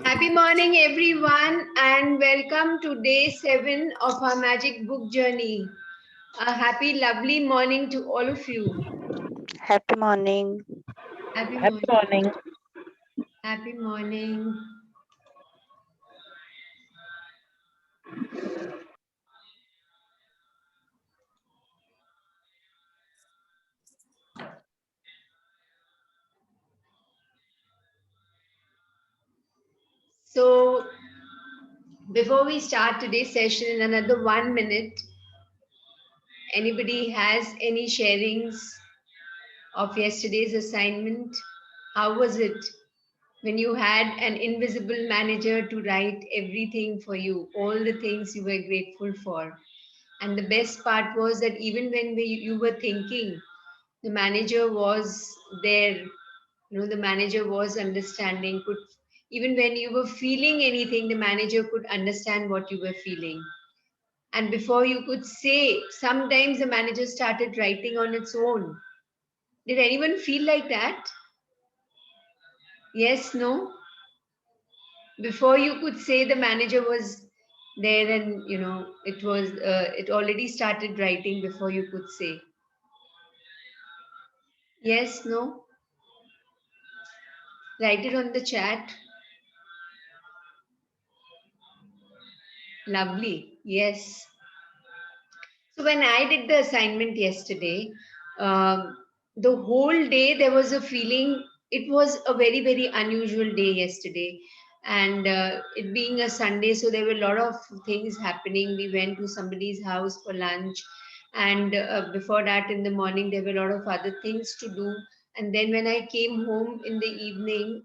Happy morning, everyone, and welcome to day 7 of our magic book journey. A happy, lovely morning to all of you. Happy morning. Happy Happy morning. morning. Happy morning. So, before we start today's session in another 1 minute, anybody has any sharings of yesterday's assignment? How was it when you had an invisible manager to write everything for you, all the things you were grateful for? And the best part was that even when you were thinking, the manager was there, the manager was understanding, could even when you were feeling anything, the manager could understand what you were feeling. And before you could say, sometimes the manager started writing on its own. Did anyone feel like that? Yes, no? Before you could say, the manager was there, and it already started writing before you could say. Yes, no? Write it on the chat. Lovely. Yes. So when I did the assignment yesterday, the whole day there was a feeling. It was a very, very unusual day yesterday, and it being a Sunday, so there were a lot of things happening. We went to somebody's house for lunch, and before that, in the morning, there were a lot of other things to do. And then when I came home in the evening,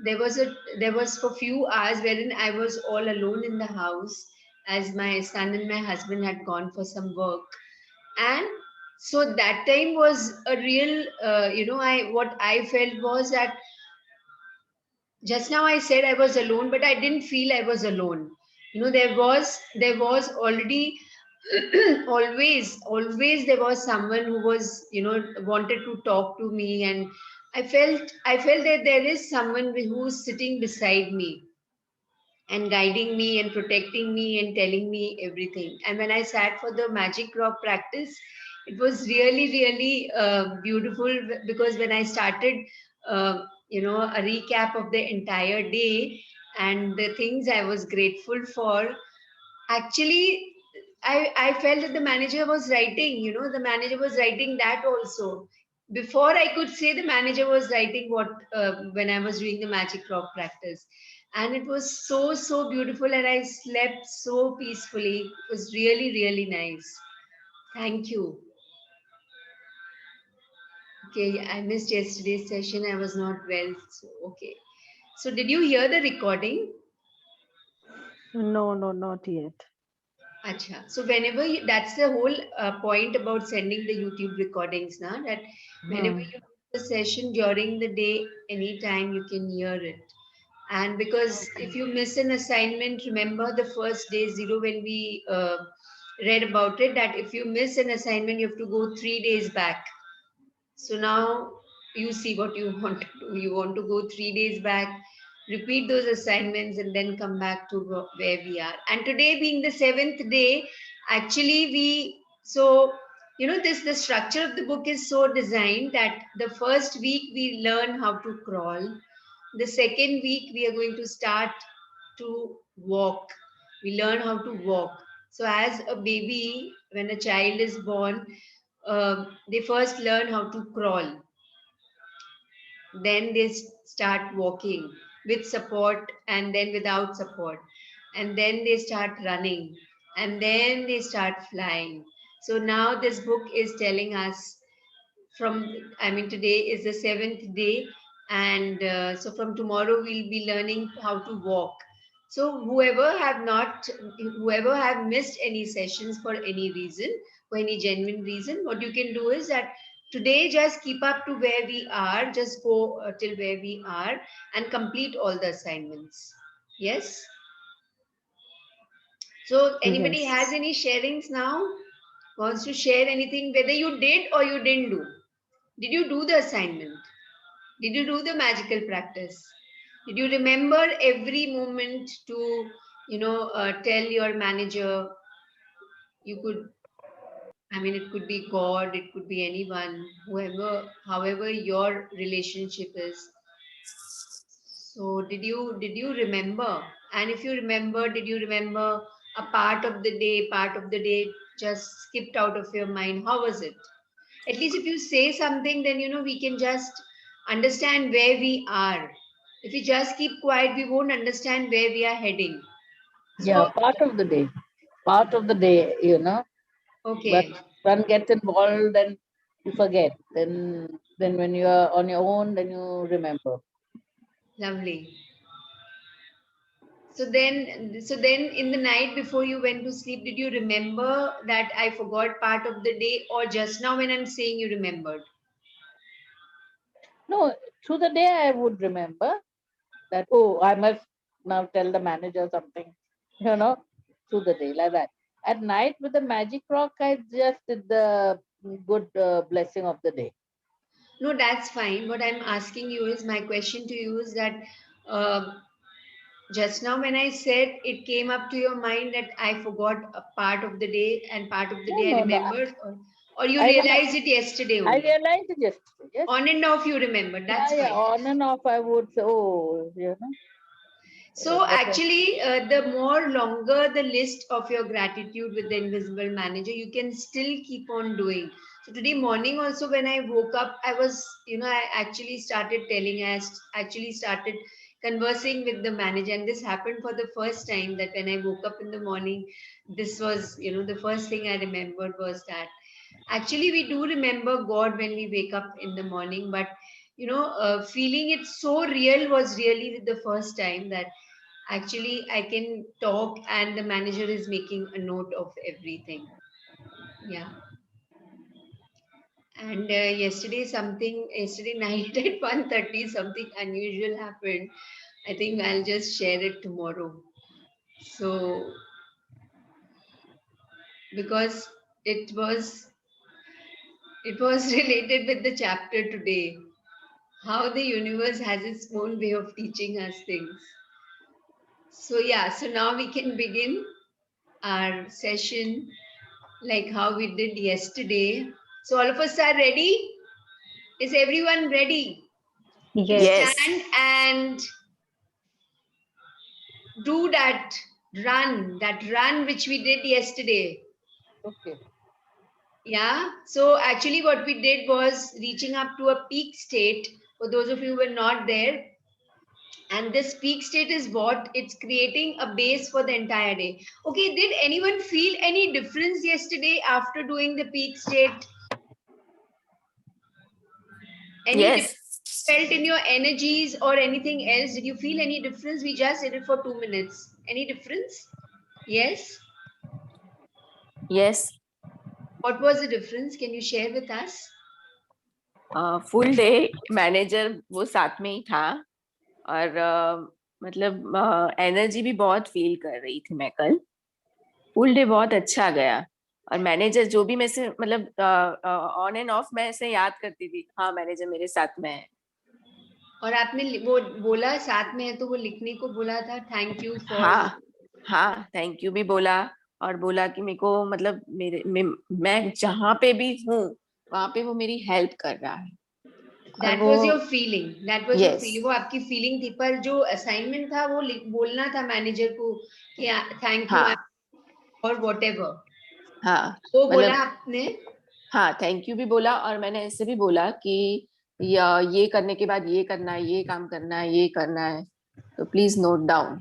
there was for few hours wherein I was all alone in the house, as my son and my husband had gone for some work. And so that time was a real, I what I felt was that just now I said I was alone, but I didn't feel I was alone. There was already always there was someone who was, wanted to talk to me, and I felt that there is someone who's sitting beside me and guiding me and protecting me and telling me everything. And when I sat for the magic rock practice, it was really, really beautiful, because when I started, a recap of the entire day and the things I was grateful for, actually, I felt that the manager was writing, the manager was writing that also. Before I could say, the manager was writing what, when I was doing the magic rock practice. And it was so, so beautiful, and I slept so peacefully. It was really, really nice. Thank you. Okay, I missed yesterday's session. I was not well. So, okay. So, did you hear the recording? No, not yet. Acha. So whenever that's the whole point about sending the YouTube recordings, now that whenever you do the session during the day, anytime you can hear it. And because if you miss an assignment, remember the first day zero when we read about it, that if you miss an assignment, you have to go 3 days back. So now you see what you want to do. You want to go 3 days back, repeat those assignments, and then come back to where we are. And today being the 7th day, actually this the structure of the book is so designed that the first week we learn how to crawl. The second week we are going to start to walk. We learn how to walk. So as a baby, when a child is born, they first learn how to crawl, then they start walking with support, and then without support, and then they start running, and then they start flying. So now this book is telling us, today is the 7th day, and so from tomorrow we'll be learning how to walk. So whoever have missed any sessions for any reason, for any genuine reason, what you can do is that today just keep up to where we are, just go till where we are and complete all the assignments. Yes. So anybody Yes. has any sharings now? wants to share anything, whether you did or you didn't do. Did you do the assignment? Did you do the magical practice? Did you remember every moment to, tell your manager? You could, I mean, it could be God, it could be anyone, whoever, however your relationship is. So did you remember? And if you remember, did you remember a part of the day just skipped out of your mind? How was it? At least if you say something, then we can just understand where we are. If we just keep quiet, we won't understand where we are heading. Yeah, So part of the day. Part of the day, But okay, one gets involved and you forget. Then when you are on your own, then you remember. lovely. So then in the night before you went to sleep, did you remember that I forgot part of the day, or just now when I'm saying you remembered? No, through the day I would remember that, oh, I must now tell the manager something, through the day like that. At night with the magic rock, I just did the good blessing of the day. No, that's fine. What I'm asking you is, my question to you is that uh, just now when I said, it came up to your mind that I forgot a part of the day and part of the No, day I no, no. remembered, or you I realized it yesterday I only? realized it yesterday. Yes. On and off you remembered. Yeah, That's yeah. fine. On and off, I would say, oh, So that was, actually, the more longer the list of your gratitude with the invisible manager, you can still keep on doing. So today morning also, when I woke up, I was, I actually started actually started conversing with the manager, and this happened for the first time. That when I woke up in the morning, this was, the first thing I remembered was that actually we do remember God when we wake up in the morning, but feeling it so real was really the first time that actually I can talk and the manager is making a note of everything. Yeah. And yesterday night at 1:30, something unusual happened. I think I'll just share it tomorrow. So, because it was it was related with the chapter today, how the universe has its own way of teaching us things. So yeah, so now we can begin our session like how we did yesterday. So all of us are ready? Is everyone ready to Yes. Yes. stand and do that run which we did yesterday? okay. Yeah. So actually what we did was reaching up to a peak state. For those of you who were not there, and this peak state is what it's creating a base for the entire day. Okay, did anyone feel any difference yesterday after doing the peak state? Any Yes. felt in your energies or anything else? Did you feel any difference? We just did it for 2 minutes. Any difference? Yes. Yes. What was the difference? Can you share with us? Full day manager वो साथ में ही था और मतलब energy भी बहुत feel कर रही थी मैं कल. फुल डे बहुत अच्छा गया और मैनेजर जो भी मैं से मतलब ऑन एंड ऑफ मैं ऐसे याद करती थी, हाँ मैनेजर मेरे साथ में है. और आपने वो बोला साथ में है तो वो लिखने को बोला था, थैंक यू फॉर. हाँ हाँ, थैंक यू भी बोला और बोला कि मेरे को मतलब मैं जहाँ पे भी हूँ वहां पे वो मेरी हेल्प कर रहा है. That was your feeling. That was your Yes. Feeling. वो आपकी फीलिंग थी, पर जो असाइनमेंट था वो बोलना था मैनेजर को कि थैंक यू हाँ और व्हाटएवर. हाँ, वो बोला मतलब आपने? हाँ, थैंक यू भी बोला और मैंने ऐसे भी बोला कि ये करने के बाद ये करना है, ये काम करना है, ये करना है, तो please note down.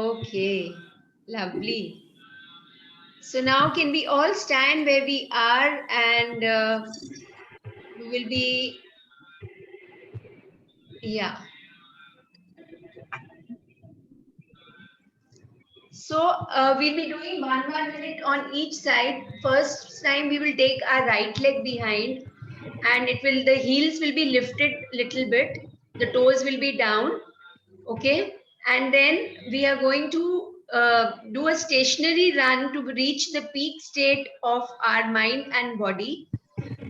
Okay, lovely. So now can we all stand where we are, and we will be, yeah. So we'll be doing 1 minute on each side. First time we will take our right leg behind, and the heels will be lifted little bit. The toes will be down. Okay. And then we are going to do a stationary run to reach the peak state of our mind and body.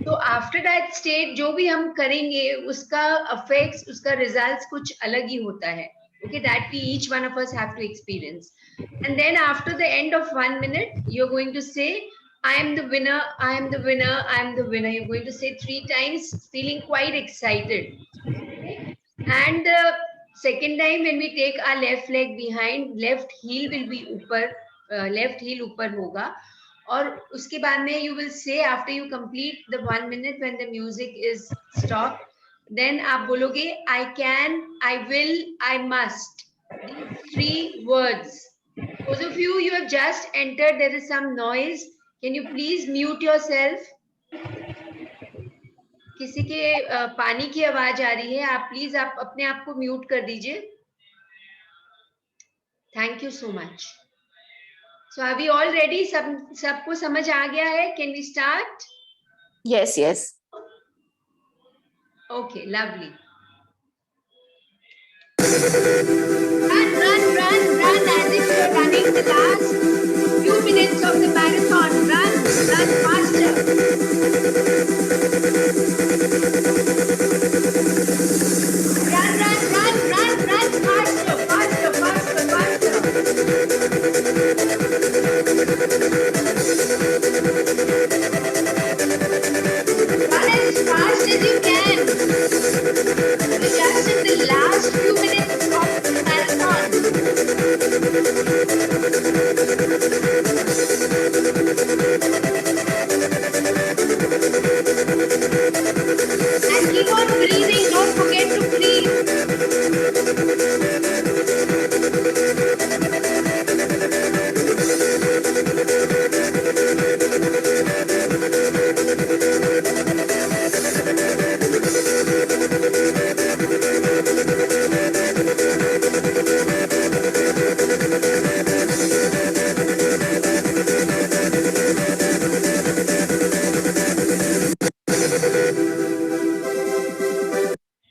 तो after that state जो भी हम करेंगे उसका affects, उसका results कुछ अलग ही होता है. Okay, that we each one of us have to experience. And then after the end of 1 minute, you're going to say, I am the winner, I am the winner, I am the winner. You're going to say 3 times, feeling quite excited. Okay? And the second time, when we take our left leg behind, left heel will be ऊपर, left heel ऊपर होगा. और उसके बाद में you will say after you complete the 1 minute when the music is stopped, then आप बोलोगे I can, I will, I must. These 3 words. Those of you have just entered, there is some noise. Can you please mute yourself? किसी के पानी की आवाज आ रही है, आप प्लीज आप अपने आप को म्यूट कर दीजिए. Thank you so much. So are we all ready? सबको समझ आ गया है? Can we start? Yes, yes. Okay, lovely. Run, run, run, run as if you're running the last few minutes of the marathon. Run, run faster. Run, run, run, run, run faster, faster, faster, faster. Run as fast as you can. We're just in the last few minutes of the marathon. And keep on breathing. Don't forget to breathe.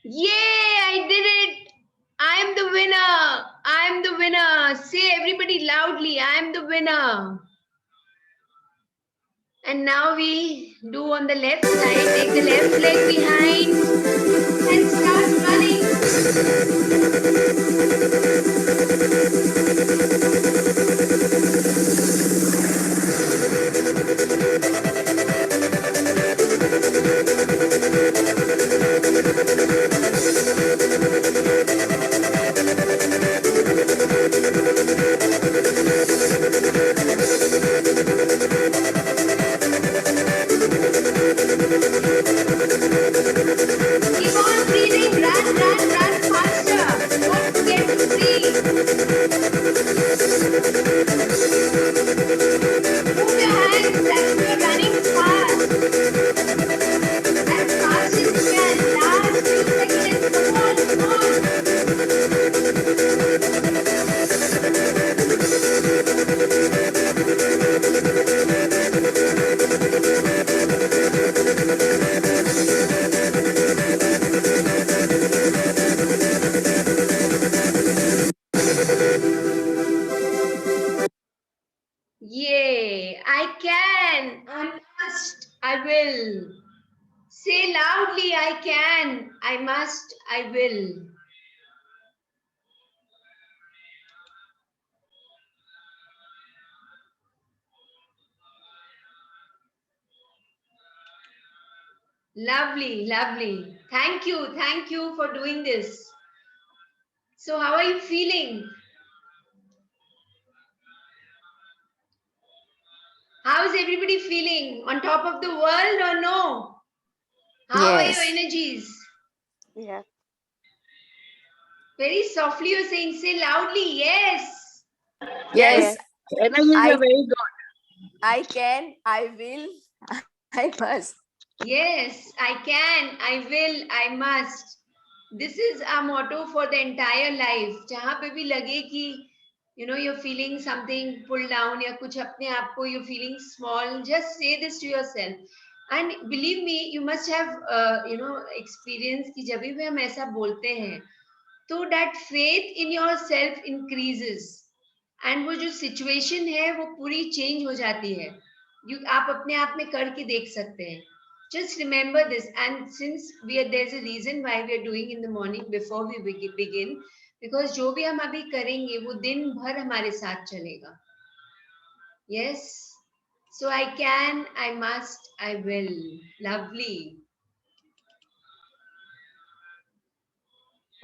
Yay, I did it. I am the winner. I am the winner. Say everybody loudly, I am the winner. And now we do on the left side. Take the left leg behind and start running. Keep on breathing. Run, run, run faster. Don't forget to breathe. Move your hands as you're running fast. As fast as you can. Last few seconds. Come on, come on. Yay! I can, I must, I will. Say loudly, I can, I must, I will. Lovely, lovely. Thank you for doing this. So, how are you feeling? How is everybody feeling? On top of the world or no? How are Yes. your energies? Yes. Very softly you're saying, say loudly, yes. Yes. Energies I- are very good. I can, I will, I must. Yes, I can, I will, I must. This is our motto for the entire life. जहाँ पे भी लगे कि you're feeling something pull down या कुछ अपने आप को you're feeling small, just say this to yourself. And believe me, you must have experience कि जब भी हम ऐसा बोलते हैं, तो that faith in yourself increases. And वो जो सिचुएशन है वो पूरी चेंज हो जाती है. आप अपने आप में करके देख सकते हैं. Just remember this, and since there's a reason why we are doing in the morning before we begin, because जो भी हम अभी करेंगे वो दिन भर हमारे साथ चलेगा. Yes, so I can, I must, I will. Lovely.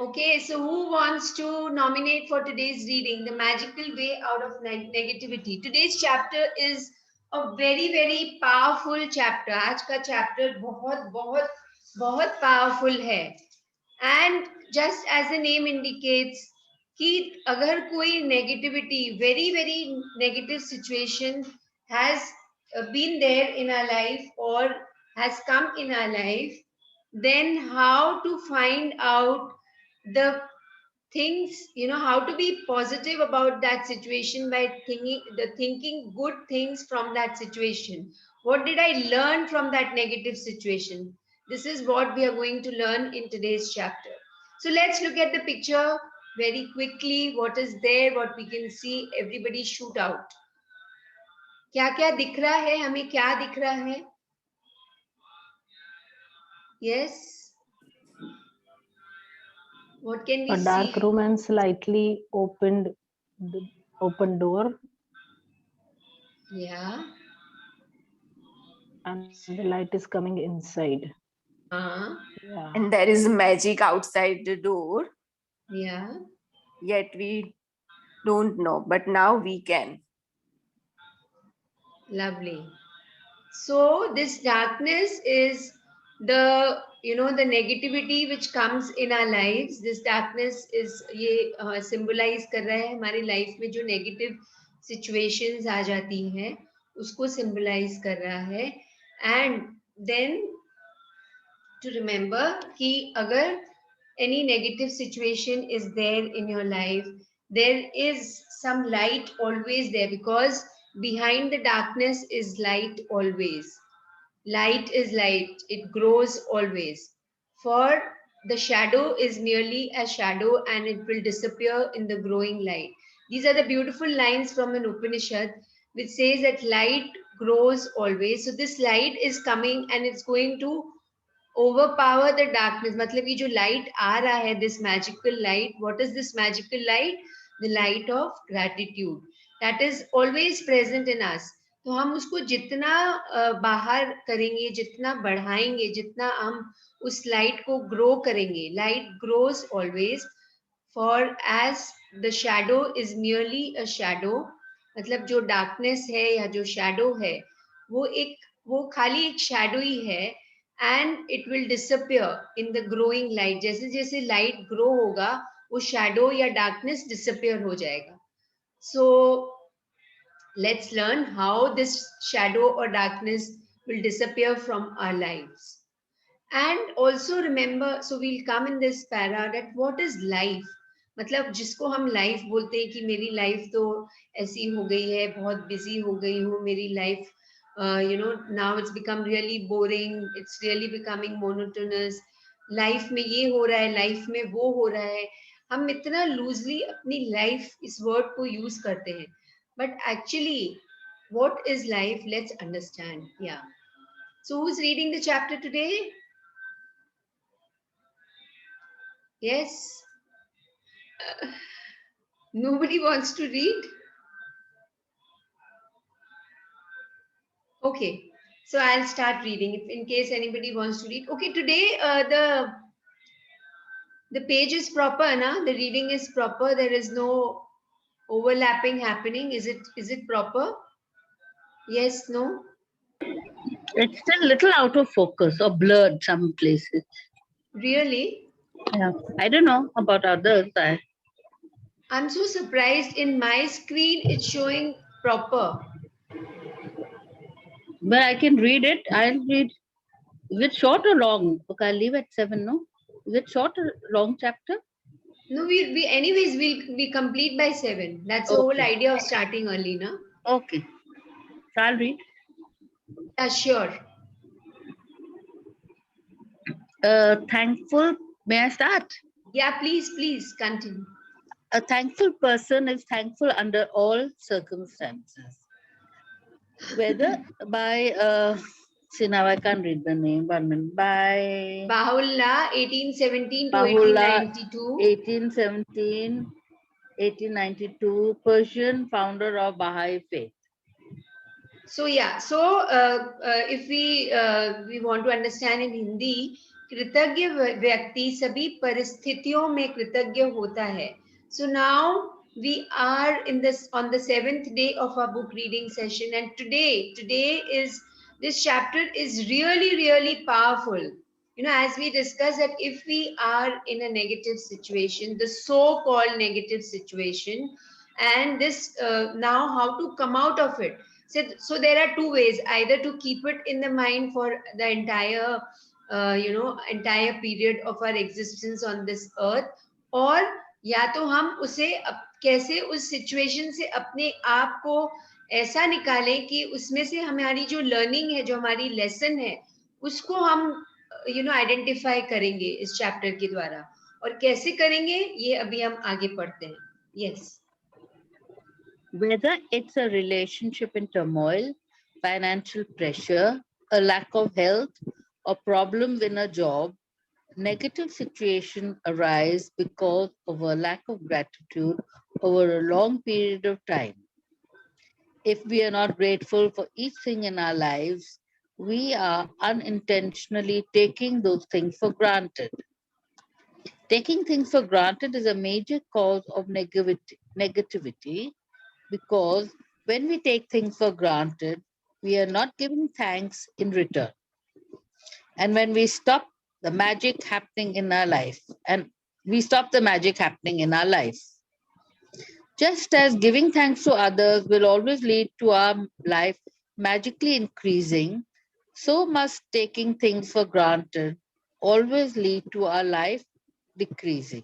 Okay, so who wants to nominate for today's reading, The Magical Way Out of Negativity? Today's chapter is a very, very powerful chapter. आज का chapter बहुत बहुत बहुत powerful है. And just as the name indicates, कि अगर कोई negativity, very, very negative situation has been there in our life or has come in our life, then how to find out the things, how to be positive about that situation by thinking good things from that situation. What did I learn from that negative situation? This is what we are going to learn in today's chapter. So let's look at the picture very quickly. What is there, what we can see. Everybody shoot out. क्या क्या दिख रहा है हमें? क्या दिख रहा है? Yes. What can we A dark see? room and slightly open door, Yeah. and the light is coming inside. Uh-huh. Yeah. And there is magic outside the door, Yeah. yet we don't know, but now we can. Lovely. So this darkness is the the negativity which comes in our lives. This darkness is ये symbolize कर रहा है हमारी life में जो negative situations आ जाती हैं उसको symbolize कर रहा है. And then to remember कि अगर any negative situation is there in your life, there is some light always there, because behind the darkness is light always. Light is light, it grows always. For the shadow is merely a shadow and it will disappear in the growing light. These are the beautiful lines from an Upanishad which says that light grows always. So this light is coming and it's going to overpower the darkness. मतलब ये जो light आ रहा है, this magical light, what is this magical light? The light of gratitude that is always present in us. तो हम उसको जितना बाहर करेंगे, जितना बढ़ाएंगे, जितना हम उस लाइट को ग्रो करेंगे, light grows always. For as the shadow is merely a shadow, मतलब जो डार्कनेस है या जो शैडो है वो खाली एक शैडो ही है. And it will disappear in the growing light. जैसे जैसे लाइट ग्रो होगा वो शैडो या डार्कनेस डिसअपियर हो जाएगा. So let's learn how this shadow or darkness will disappear from our lives. And also remember, so we'll come in this para, that what is life. मतलब जिसको हम life बोलते हैं कि मेरी लाइफ तो ऐसी हो गई है, बहुत बिजी हो गई हूँ, मेरी life now it's become really boring, it's really becoming monotonous. Life में ये हो रहा है, लाइफ में वो हो रहा है. हम इतना लूजली अपनी लाइफ इस वर्ड को यूज करते हैं. But actually, what is life? Let's understand. Yeah. So who's reading the chapter today? Yes. Nobody wants to read? Okay. So I'll start reading if in case anybody wants to read. Okay, today the page is proper, na? The reading is proper. There is no overlapping happening. Is it proper? Yes, no? It's still a little out of focus or blurred some places. Really? Yeah. I don't know about others. I'm so surprised. In my screen, it's showing proper. But I can read it. I'll read. Is it short or long? Okay, I'll leave at 7, no? Is it short or long chapter? No, we complete by 7. That's the whole idea of starting early, na? Okay. So I'll read. Yeah, sure. Thankful. May I start? Yeah, please continue. A thankful person is thankful under all circumstances. Whether by, see now I can't read the name, 1 minute. By Baha'u'llah, 1817 to Baha'u'llah, 1892. 1817, 1892, Persian founder of Baha'i faith. So yeah, so if we want to understand in Hindi, कृतज्ञ व्यक्ति सभी परिस्थितियों में कृतज्ञ होता है. So now we are in this on the 7th day of our book reading session, and today is this chapter is really powerful. You know, as we discussed that if we are in a negative situation, the so-called negative situation, and this now how to come out of it. So there are two ways: either to keep it in the mind for the entire entire period of our existence on this earth, और या तो हम उसे कैसे उस situation से अपने आप को ऐसा निकालें कि उसमें से हमारी जो लर्निंग है, जो हमारी लेसन है, उसको हम आइडेंटिफाई करेंगे इस चैप्टर के द्वारा. और कैसे करेंगे ये अभी हम आगे पढ़ते हैं. Yes. Whether it's a relationship in turmoil, financial pressure, a lack of health, or problems in a job, negative situations arise because of a lack of gratitude over a long period of time. If we are not grateful for each thing in our lives, we are unintentionally taking those things for granted. Taking things for granted is a major cause of negativity, because when we take things for granted, we are not giving thanks in return. And when we stop the magic happening in our life, just as giving thanks to others will always lead to our life magically increasing, so must taking things for granted always lead to our life decreasing.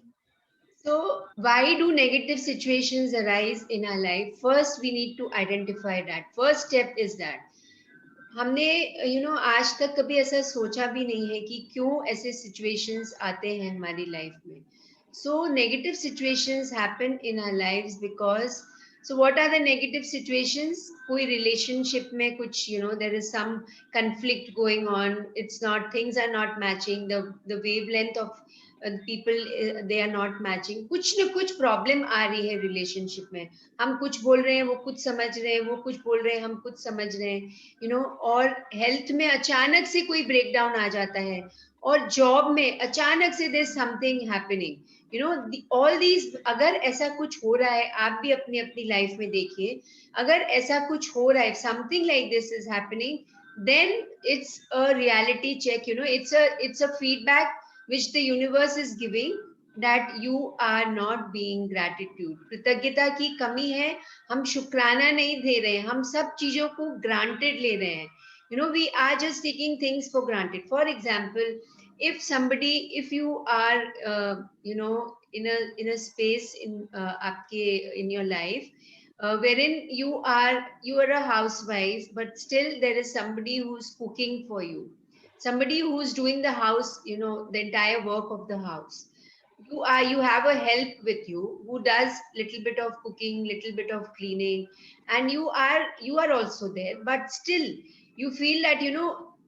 So why do negative situations arise in our life? First, we need to identify that. First step is that हमने आज तक कभी ऐसा सोचा भी नहीं है कि क्यों ऐसे situations आते हैं हमारी लाइफ में. So negative situations happen in our lives because, so what are the negative situations? कोई relationship में कुछ there is some conflict going on. It's not, things are not matching. The wavelength of people, they are not matching. कुछ न कुछ problem आ रही है relationship में. हम कुछ बोल रहे हैं, वो कुछ समझ रहे हैं, वो कुछ बोल रहे हैं, हम कुछ समझ रहे हैं. और health में अचानक से कोई breakdown आ जाता है, और job में अचानक से there's something happening. All these, अगर ऐसा कुछ हो रहा है, आप भी अपनी अपनी लाइफ में देखिए, अगर ऐसा कुछ हो रहा है, something like this is happening, then it's a reality check. It's a feedback which the universe is giving that you are not being gratitude. कृतज्ञता की कमी है, हम शुक्राना नहीं दे रहे हैं, हम सब चीजों को granted ले रहे हैं. We are just taking things for granted. For example, if you are in a space in in your life wherein you are a housewife, but still there is somebody who's cooking for you, somebody who's doing the house, the entire work of the house. You have a help with you who does little bit of cooking, little bit of cleaning, and you are also there, but still you feel that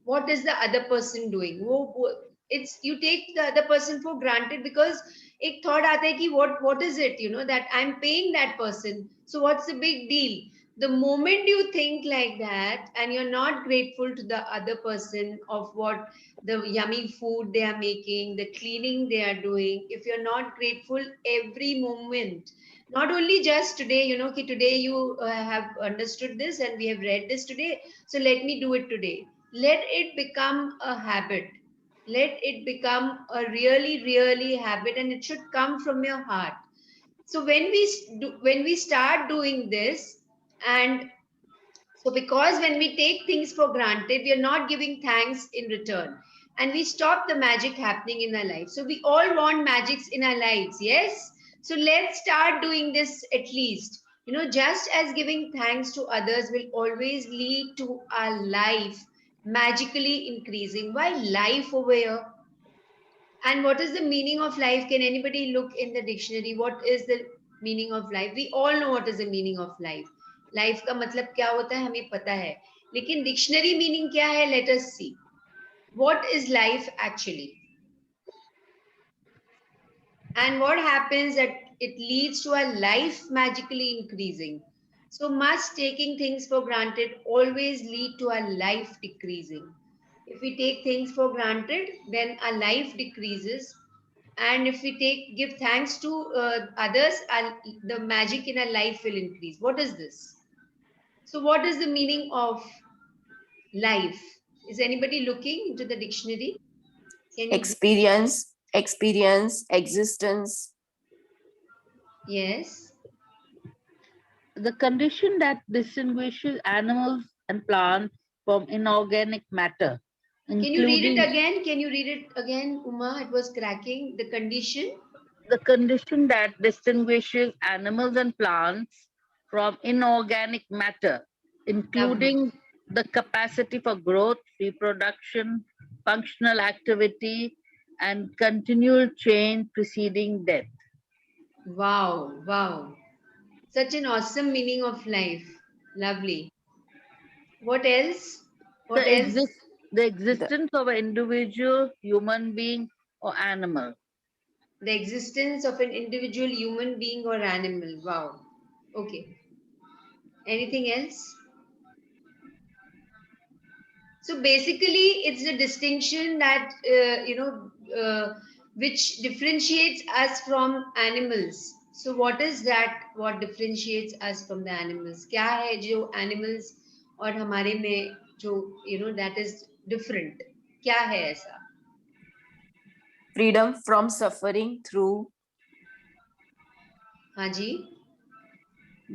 what is the other person doing. It's, you take the other person for granted because एक thought आता है कि what is it, that I'm paying that person, so what's the big deal. The moment you think like that and you're not grateful to the other person of what the yummy food they are making, the cleaning they are doing, if you're not grateful every moment, not only just today, ki today you have understood this and we have read this today, so let me do it today. Let it become a habit. Let it become a really habit, and it should come from your heart. So when we start doing this, and so because when we take things for granted, we are not giving thanks in return, and we stop the magic happening in our life. So we all want magics in our lives, yes? So let's start doing this at least. Just as giving thanks to others will always lead to our life magically increasing. Why life over here? And what is the meaning of life? Can anybody look in the dictionary? What is the meaning of life. We all know what is the meaning of life. Life का मतलब क्या होता है हमें पता है, लेकिन dictionary meaning क्या है? Let us see. What is life actually? And what happens that it leads to our life magically increasing. So much taking things for granted always lead to our life decreasing. If we take things for granted, then our life decreases. And if we give thanks to others, the magic in our life will increase. What is this? So what is the meaning of life? Is anybody looking into the dictionary? Can you? Experience, existence. Yes. The condition that distinguishes animals and plants from inorganic matter, Can you read it including again? Can you read it again, Uma? It was cracking. The condition. the condition that distinguishes animals and plants from inorganic matter, including the capacity for growth, reproduction, functional activity, and continual change preceding death. Wow, wow. Such an awesome meaning of life. Lovely. What else? What The, else? the existence of an individual, human being, or animal. The existence of an individual human being or animal. Wow. Okay. Anything else? So basically, it's the distinction that, which differentiates us from animals. So what is that? What differentiates us from the animals? क्या है जो animals और हमारे में जो that is different? क्या है ऐसा? Freedom from suffering through हाँ जी.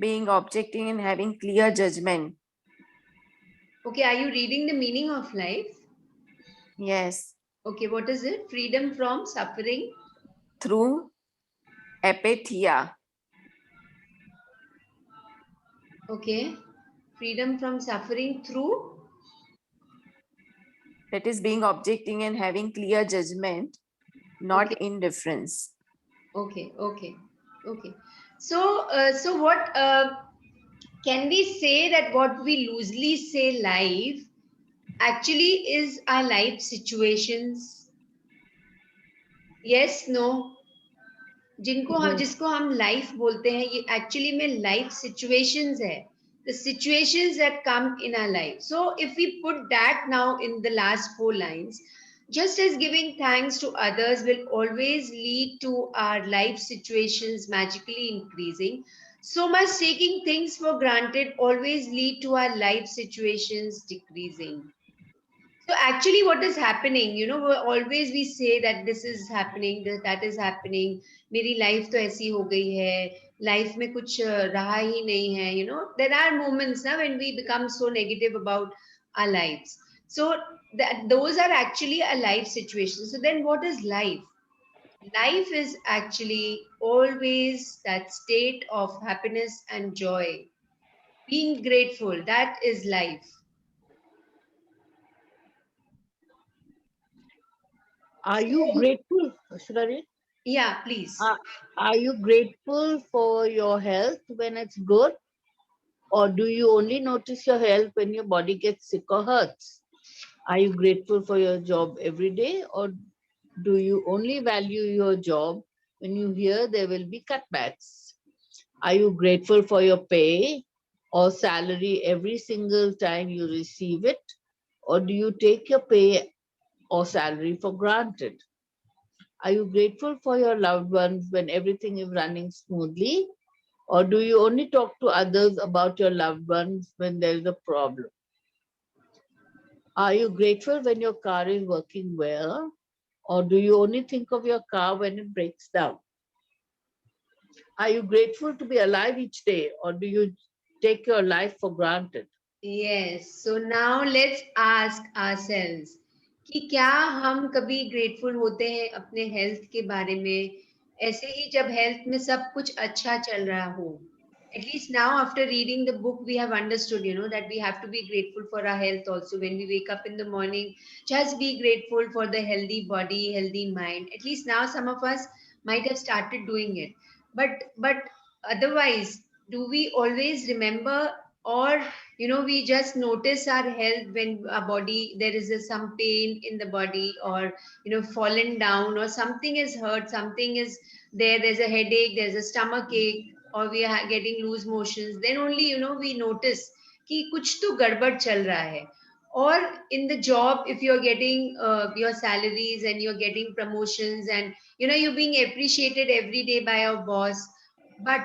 being objecting and having clear judgment. Okay, are you reading the meaning of life? Yes. Okay, what is it? Freedom from suffering Through apatheia. Okay. Freedom from suffering through? That is being objecting and having clear judgment, not Okay. indifference. Okay. So, what can we say that what we loosely say life actually is our life situations? Yes, no. जिसको हम life बोलते हैं ये actually में life situations है the situations that come in our life. So if we put that now in the last 4 lines, just as giving thanks to others will always lead to our life situations magically increasing, so much taking things for granted always lead to our life situations decreasing. So actually what is happening, always we say that this is happening, that is happening, मेरी life तो ऐसी हो गई है, life में कुछ रहा ही नहीं है, there are moments now when we become so negative about our lives. So those are actually a life situation. So then what is life? Life is actually always that state of happiness and joy. Being grateful, that is life. Are you grateful, Shravi? Yeah, please. Are you grateful for your health when it's good? Or do you only notice your health when your body gets sick or hurts? Are you grateful for your job every day? Or do you only value your job when you hear there will be cutbacks? Are you grateful for your pay or salary every single time you receive it? Or do you take your pay or salary for granted? Are you grateful for your loved ones when everything is running smoothly? Or do you only talk to others about your loved ones when there is a problem? Are you grateful when your car is working well? Or do you only think of your car when it breaks down? Are you grateful to be alive each day? Or do you take your life for granted? Yes, so now let's ask ourselves कि क्या हम कभी grateful होते हैं अपने health के बारे में, ऐसे ही जब health में सब कुछ अच्छा चल रहा हो. At least now after reading the book we have understood, that we have to be grateful for our health also. When we wake up in the morning, just be grateful for the healthy body, healthy mind. At least now some of us might have started doing it. But otherwise, do we always remember, or we just notice our health when our body, there is some pain in the body, or fallen down, or something is hurt, something is there's a headache, there's a stomach ache, or we are getting loose motions, then only we notice कि कुछ तो गड़बड़ चल रहा है. Or in the job, if you're getting your salaries and you're getting promotions, and you're being appreciated every day by your boss, but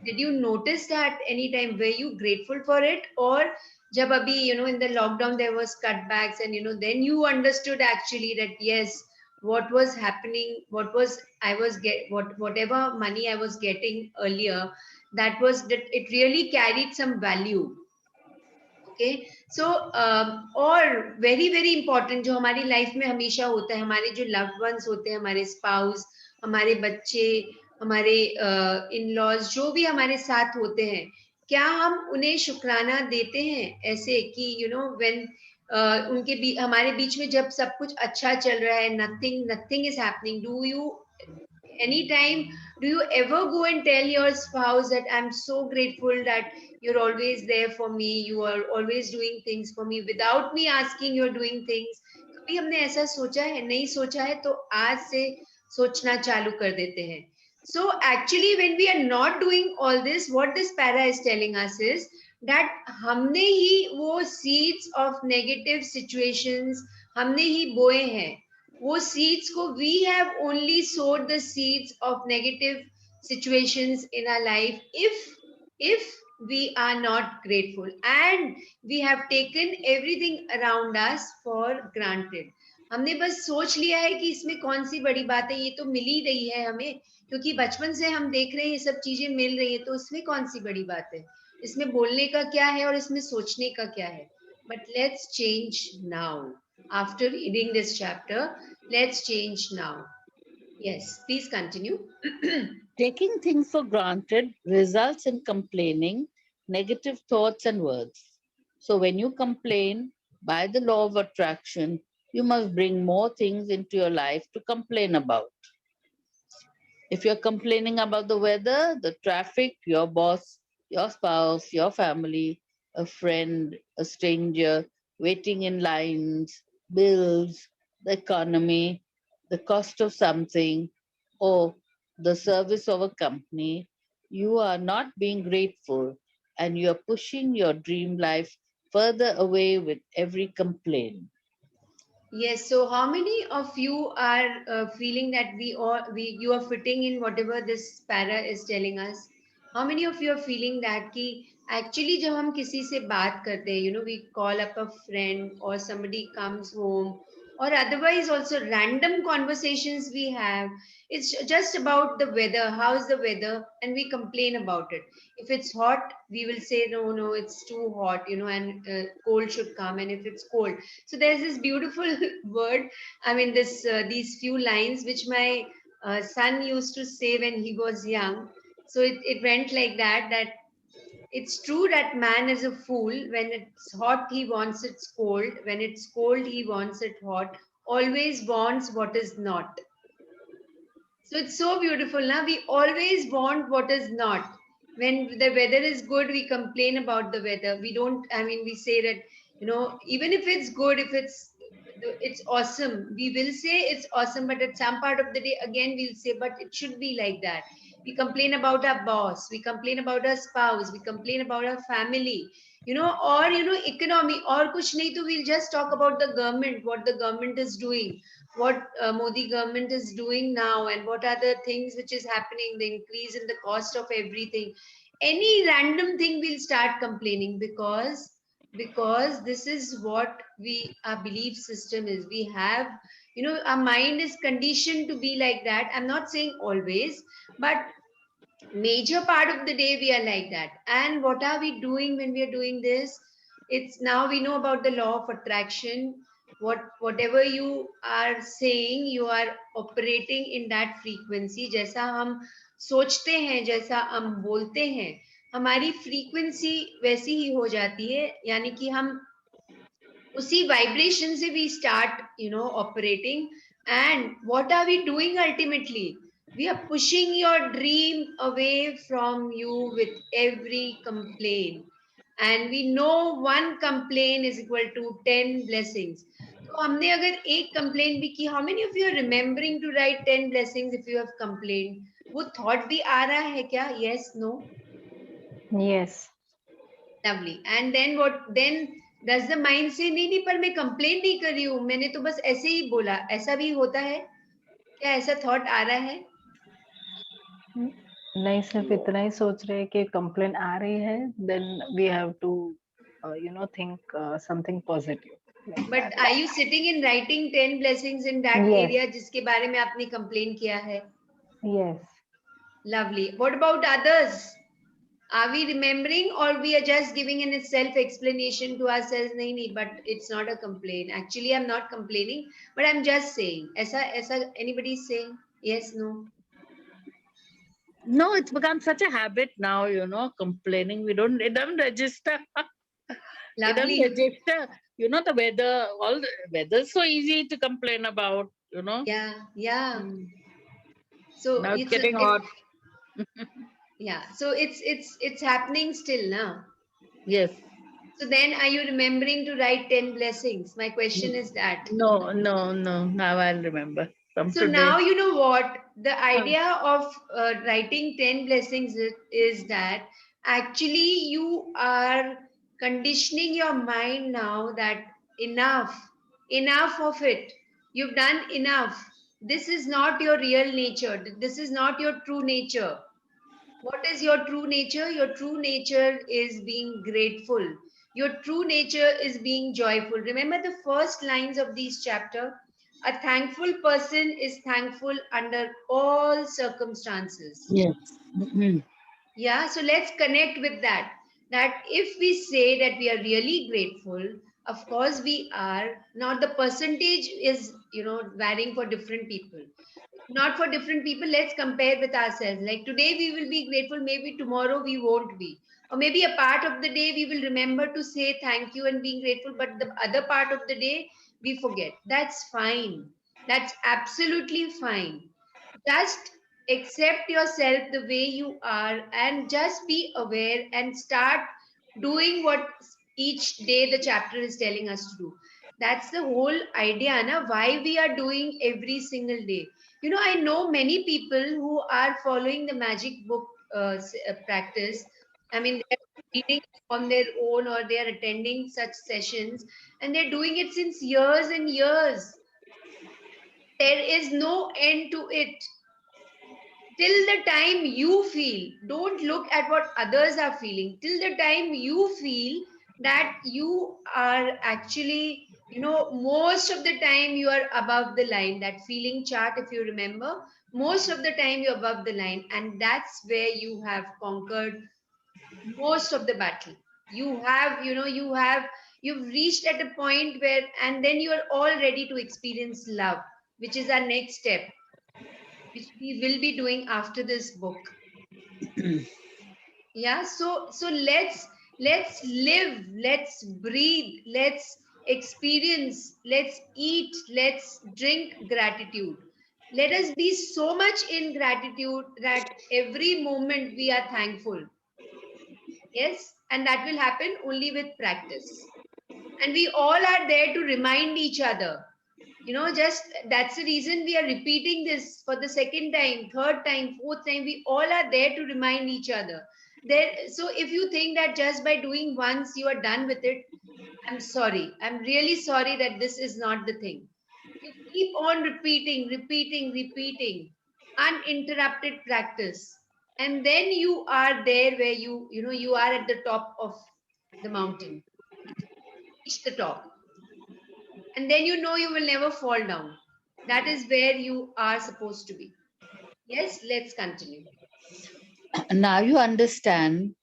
did you notice that anytime? Were you grateful for it? Or jab abhi, in the lockdown there was cutbacks, and then you understood actually that yes, what was happening, whatever money I was getting earlier, that it really carried some value. Okay, so और very very important जो हमारी life में हमेशा होता है, हमारे जो loved ones होते हैं, हमारे spouse, हमारे बच्चे, हमारे in-laws, जो भी हमारे साथ होते हैं, क्या हम उन्हें शुक्राना देते हैं ऐसे कि when हमारे बीच में जब सब कुछ अच्छा चल रहा है, nothing is happening, anytime do you ever go and tell your spouse that I'm so grateful that you're always there for me, you are always doing things for me without me asking, you're doing things? कभी हमने ऐसा सोचा है? नहीं सोचा है तो आज से सोचना चालू कर देते हैं. So actually when we are not doing all this, what this para is telling us is that हमने ही वो seeds of negative situations हमने ही बोए हैं. वो seeds को, we have only sowed the seeds of negative situations in our life if we are not grateful, and we have taken everything around us for granted. हमने बस सोच लिया है कि इसमें कौन सी बड़ी बात है, ये तो मिल ही रही है हमें, क्योंकि बचपन से हम देख रहे हैं ये सब चीजें मिल रही है, तो इसमें कौन सी बड़ी बात है, इसमें बोलने का क्या है और इसमें सोचने का क्या है. But let's change now. After reading this chapter, let's change now. Yes, please continue. Taking things for granted results in complaining, negative thoughts, and words. So, when you complain, by the law of attraction, you must bring more things into your life to complain about. If you're complaining about the weather, the traffic, your boss, your spouse, your family, a friend, a stranger, waiting in lines, bills, the economy, the cost of something, or the service of a company, you are not being grateful and you're pushing your dream life further away with every complaint. Yes, so how many of you are feeling that you are fitting in whatever this para is telling us? How many of you are feeling that कि actually जब हम किसी से बात करते हैं, we call up a friend or somebody comes home, or otherwise also random conversations we have, it's just about the weather, how's the weather, and we complain about it. If it's hot, we will say no, it's too hot, and cold should come. And if it's cold, so there's this beautiful word, I mean these few lines which my son used to say when he was young. So it went like that it's true that man is a fool. When it's hot, he wants it cold. When it's cold, he wants it hot. Always wants what is not. So it's so beautiful. Now we always want what is not. When the weather is good, we complain about the weather. We don't, I mean, we say that, even if it's good, if it's awesome, we will say it's awesome, but at some part of the day, again, we'll say, but it should be like that. We complain about our boss, we complain about our spouse, we complain about our family, or, economy, or kuch nahi, to we'll just talk about the government, what the government is doing, what Modi government is doing now, and what are the things which is happening, the increase in the cost of everything. Any random thing we'll start complaining, because this is what our belief system is. We have, our mind is conditioned to be like that. I'm not saying always, but major part of the day we are like that. And what are we doing when we are doing this? It's now we know about the law of attraction. Whatever you are saying, you are operating in that frequency. जैसा हम सोचते हैं, जैसा हम बोलते हैं, हमारी frequency वैसी ही हो जाती है. यानी कि हम उसी वाइब्रेशन से we start operating. And what are we doing ultimately? We are pushing your dream away from you with every complaint. And we know one complaint is equal to 10 blessings. तो हमने अगर एक complaint भी की, how many of you are remembering to write 10 blessings if you have complained? वो thought भी आ रहा है क्या? Yes, no? Yes. Lovely. And then what? Then does the mind say नहीं नहीं पर मैं complain नहीं कर रही हूँ, मैंने तो बस ऐसे ही बोला. ऐसा भी होता है क्या? ऐसा thought आ रहा है? नहीं, सिर्फ इतना ही सोच रहे हैं कि कंप्लेन आ रही है, then we have to think something positive like But that. are you sitting in writing 10 blessings in that Yes. area जिसके बारे में आपने complain किया है? Yes. Lovely. What about others? Are we remembering or we are just giving a self-explanation to ourselves? नहीं नहीं, but it's not a complaint. Actually, I'm not complaining, but I'm just saying. ऐसा anybody saying? Yes, no? No, it's become such a habit now, complaining. It doesn't register. It doesn't Lovely. register. The weather, all the weather's so easy to complain about, Yeah, yeah. Mm. So Now it's getting hot. Yeah. So it's happening still now. Yes. So then, are you remembering to write 10 blessings? My question is that. No. Now I'll remember. From So today. now you know what the idea of writing 10 blessings is that actually you are conditioning your mind now that enough of it. You've done enough. This is not your real nature. This is not your true nature. What is your true nature? Your true nature is being grateful. Your true nature is being joyful. Remember the first lines of this chapter? A thankful person is thankful under all circumstances. Yes. Mhm. Yeah, so let's connect with that. That if we say that we are really grateful, of course we are. Now the percentage is, varying for different people. Not for different people, let's compare with ourselves. Like today we will be grateful, maybe tomorrow we won't be. Or maybe a part of the day we will remember to say thank you and being grateful, but the other part of the day we forget. That's fine. That's absolutely fine. Just accept yourself the way you are and just be aware and start doing what each day the chapter is telling us to do. That's the whole idea, na? Why we are doing every single day. I know many people who are following the magic book practice. I mean, they're reading on their own or they are attending such sessions and they're doing it since years and years. There is no end to it. Till the time you feel, don't look at what others are feeling. Till the time you feel that you are actually, most of the time you are above the line. That feeling chart, if you remember, most of the time you're above the line. And that's where you have conquered most of the battle. You've reached at a point where, and then you are all ready to experience love, which is our next step, which we will be doing after this book. Yeah, so let's live, let's breathe, let's experience, let's eat, let's drink gratitude. Let us be so much in gratitude that every moment we are thankful. Yes, and that will happen only with practice. And we all are there to remind each other. Just that's the reason we are repeating this for the second time, third time, fourth time. We all are there to remind each other. So if you think that just by doing once you are done with it, I'm sorry. I'm really sorry that this is not the thing. You keep on repeating, uninterrupted practice. And then you are there where you are at the top of the mountain. Reach the top. And then you will never fall down. That is where you are supposed to be. Yes, let's continue. Now you understand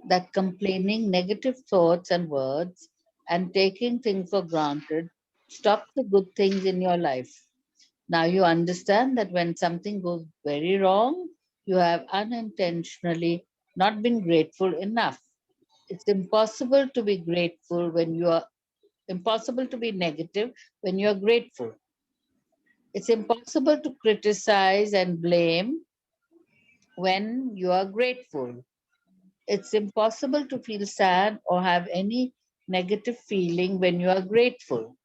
that complaining negative thoughts and words and taking things for granted stop the good things in your life. Now you understand that when something goes very wrong, you have unintentionally not been grateful enough. It's impossible to be grateful when you are impossible to be negative when you are grateful. It's impossible to criticize and blame when you are grateful. It's impossible to feel sad or have any negative feeling when you are grateful.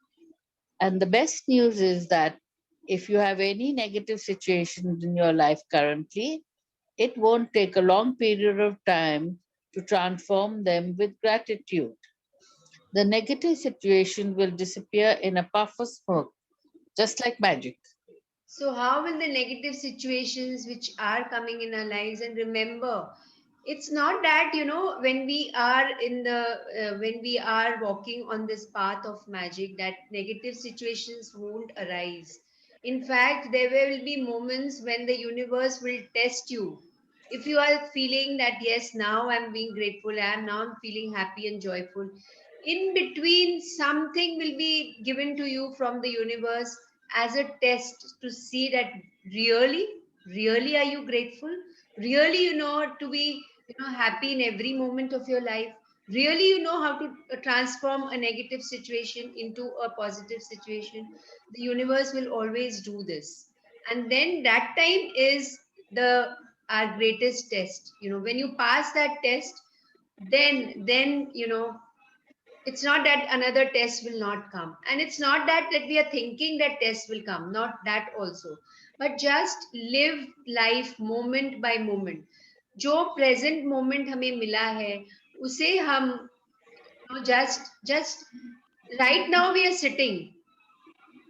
And the best news is that if you have any negative situations in your life currently, it won't take a long period of time to transform them with gratitude. The negative situation will disappear in a puff of smoke, just like magic. So, how will the negative situations which are coming in our lives, and remember, it's not that, when we are when we are walking on this path of magic, that negative situations won't arise. In fact, there will be moments when the universe will test you. If you are feeling that, yes, now I'm being grateful, I'm feeling happy and joyful, in between something will be given to you from the universe as a test to see that really, really are you grateful? Really, to be, happy in every moment of your life? Really, you know how to transform a negative situation into a positive situation? The universe will always do this. And then that time is the our greatest test. When you pass that test, then it's not that another test will not come, and it's not that we are thinking that test will come, not that also, but just live life moment by moment. जो present moment हमें मिला है उसे हम just right now we are sitting,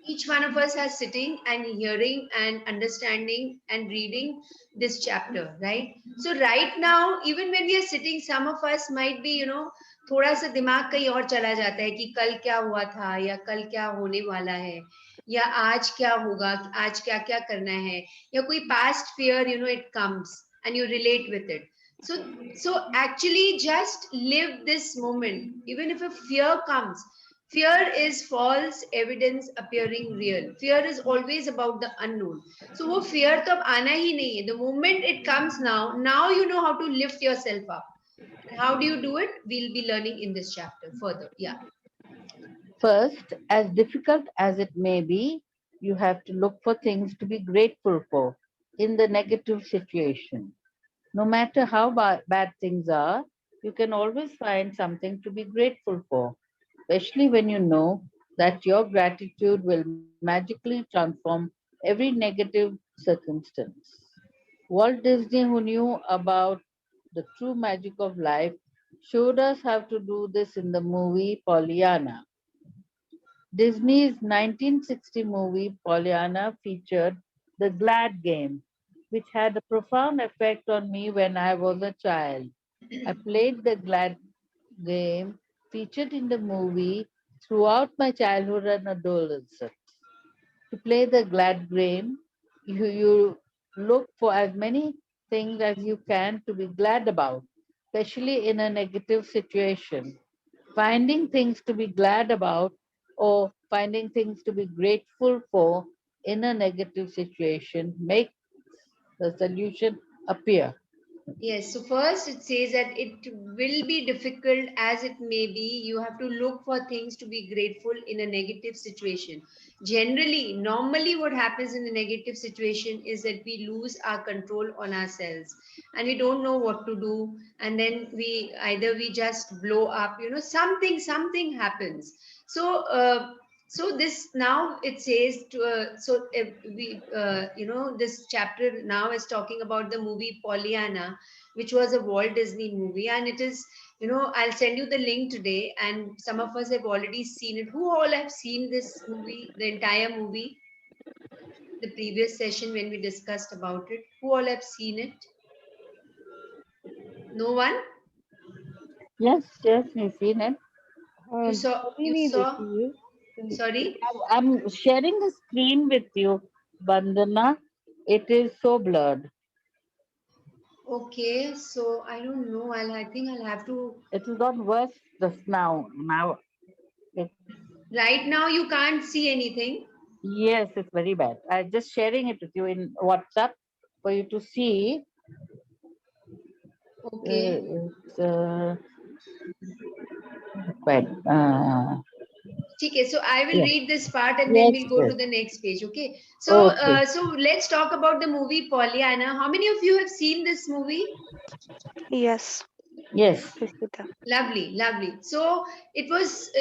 each one of us has sitting and hearing and understanding and reading this chapter, right? So right now, even when we are sitting, some of us might be, थोड़ा सा दिमाग कहीं और चला जाता है कि कल क्या हुआ था या कल क्या होने वाला है या आज क्या होगा, आज क्या क्या करना है, या कोई past fear, it comes and you relate with it. So actually just live this moment. Even if a fear comes, fear is false evidence appearing real. Fear is always about the unknown. So वो fear तो अब आना ही नहीं है. The moment it comes now you know how to lift yourself up. And how do you do it? We'll be learning in this chapter further. Yeah. First, as difficult as it may be, you have to look for things to be grateful for in the negative situation. No matter how bad things are, you can always find something to be grateful for, especially when you know that your gratitude will magically transform every negative circumstance. Walt Disney, who knew about the true magic of life, showed us how to do this in the movie Pollyanna. Disney's 1960 movie Pollyanna featured the Glad Game, which had a profound effect on me when I was a child. I played the Glad Game featured in the movie throughout my childhood and adolescence. To play the Glad Game, you look for as many things as you can to be glad about, especially in a negative situation. Finding things to be glad about or finding things to be grateful for in a negative situation makes the solution appear. Yes, so first it says that it will be difficult as it may be. You have to look for things to be grateful in a negative situation. Generally, normally, what happens in a negative situation is that we lose our control on ourselves and we don't know what to do. And then we just blow up, something happens. So this now it says to this chapter now is talking about the movie Pollyanna, which was a Walt Disney movie, and it is, I'll send you the link today, and some of us have already seen it. Who all have seen this movie, the entire movie, the previous session when we discussed about it? Who all have seen it? No one? Yes, we've seen it. You saw? You saw? Sorry. I'm sharing the screen with you, Bandana. It is so blurred. Okay, so I don't know. I think I'll have to. It has got worse just now. It, Right now, you can't see anything. yes, it's very bad. I'm just sharing it with you in WhatsApp for you to see. Okay. It's quite. Okay, so I will Yeah. read this part and then Yes, we'll go to yes. the next page. Okay. So, Okay. so let's talk about the movie Pollyanna. How many of you have seen this movie? Yes, Yes. Rishita. Lovely, lovely. So it was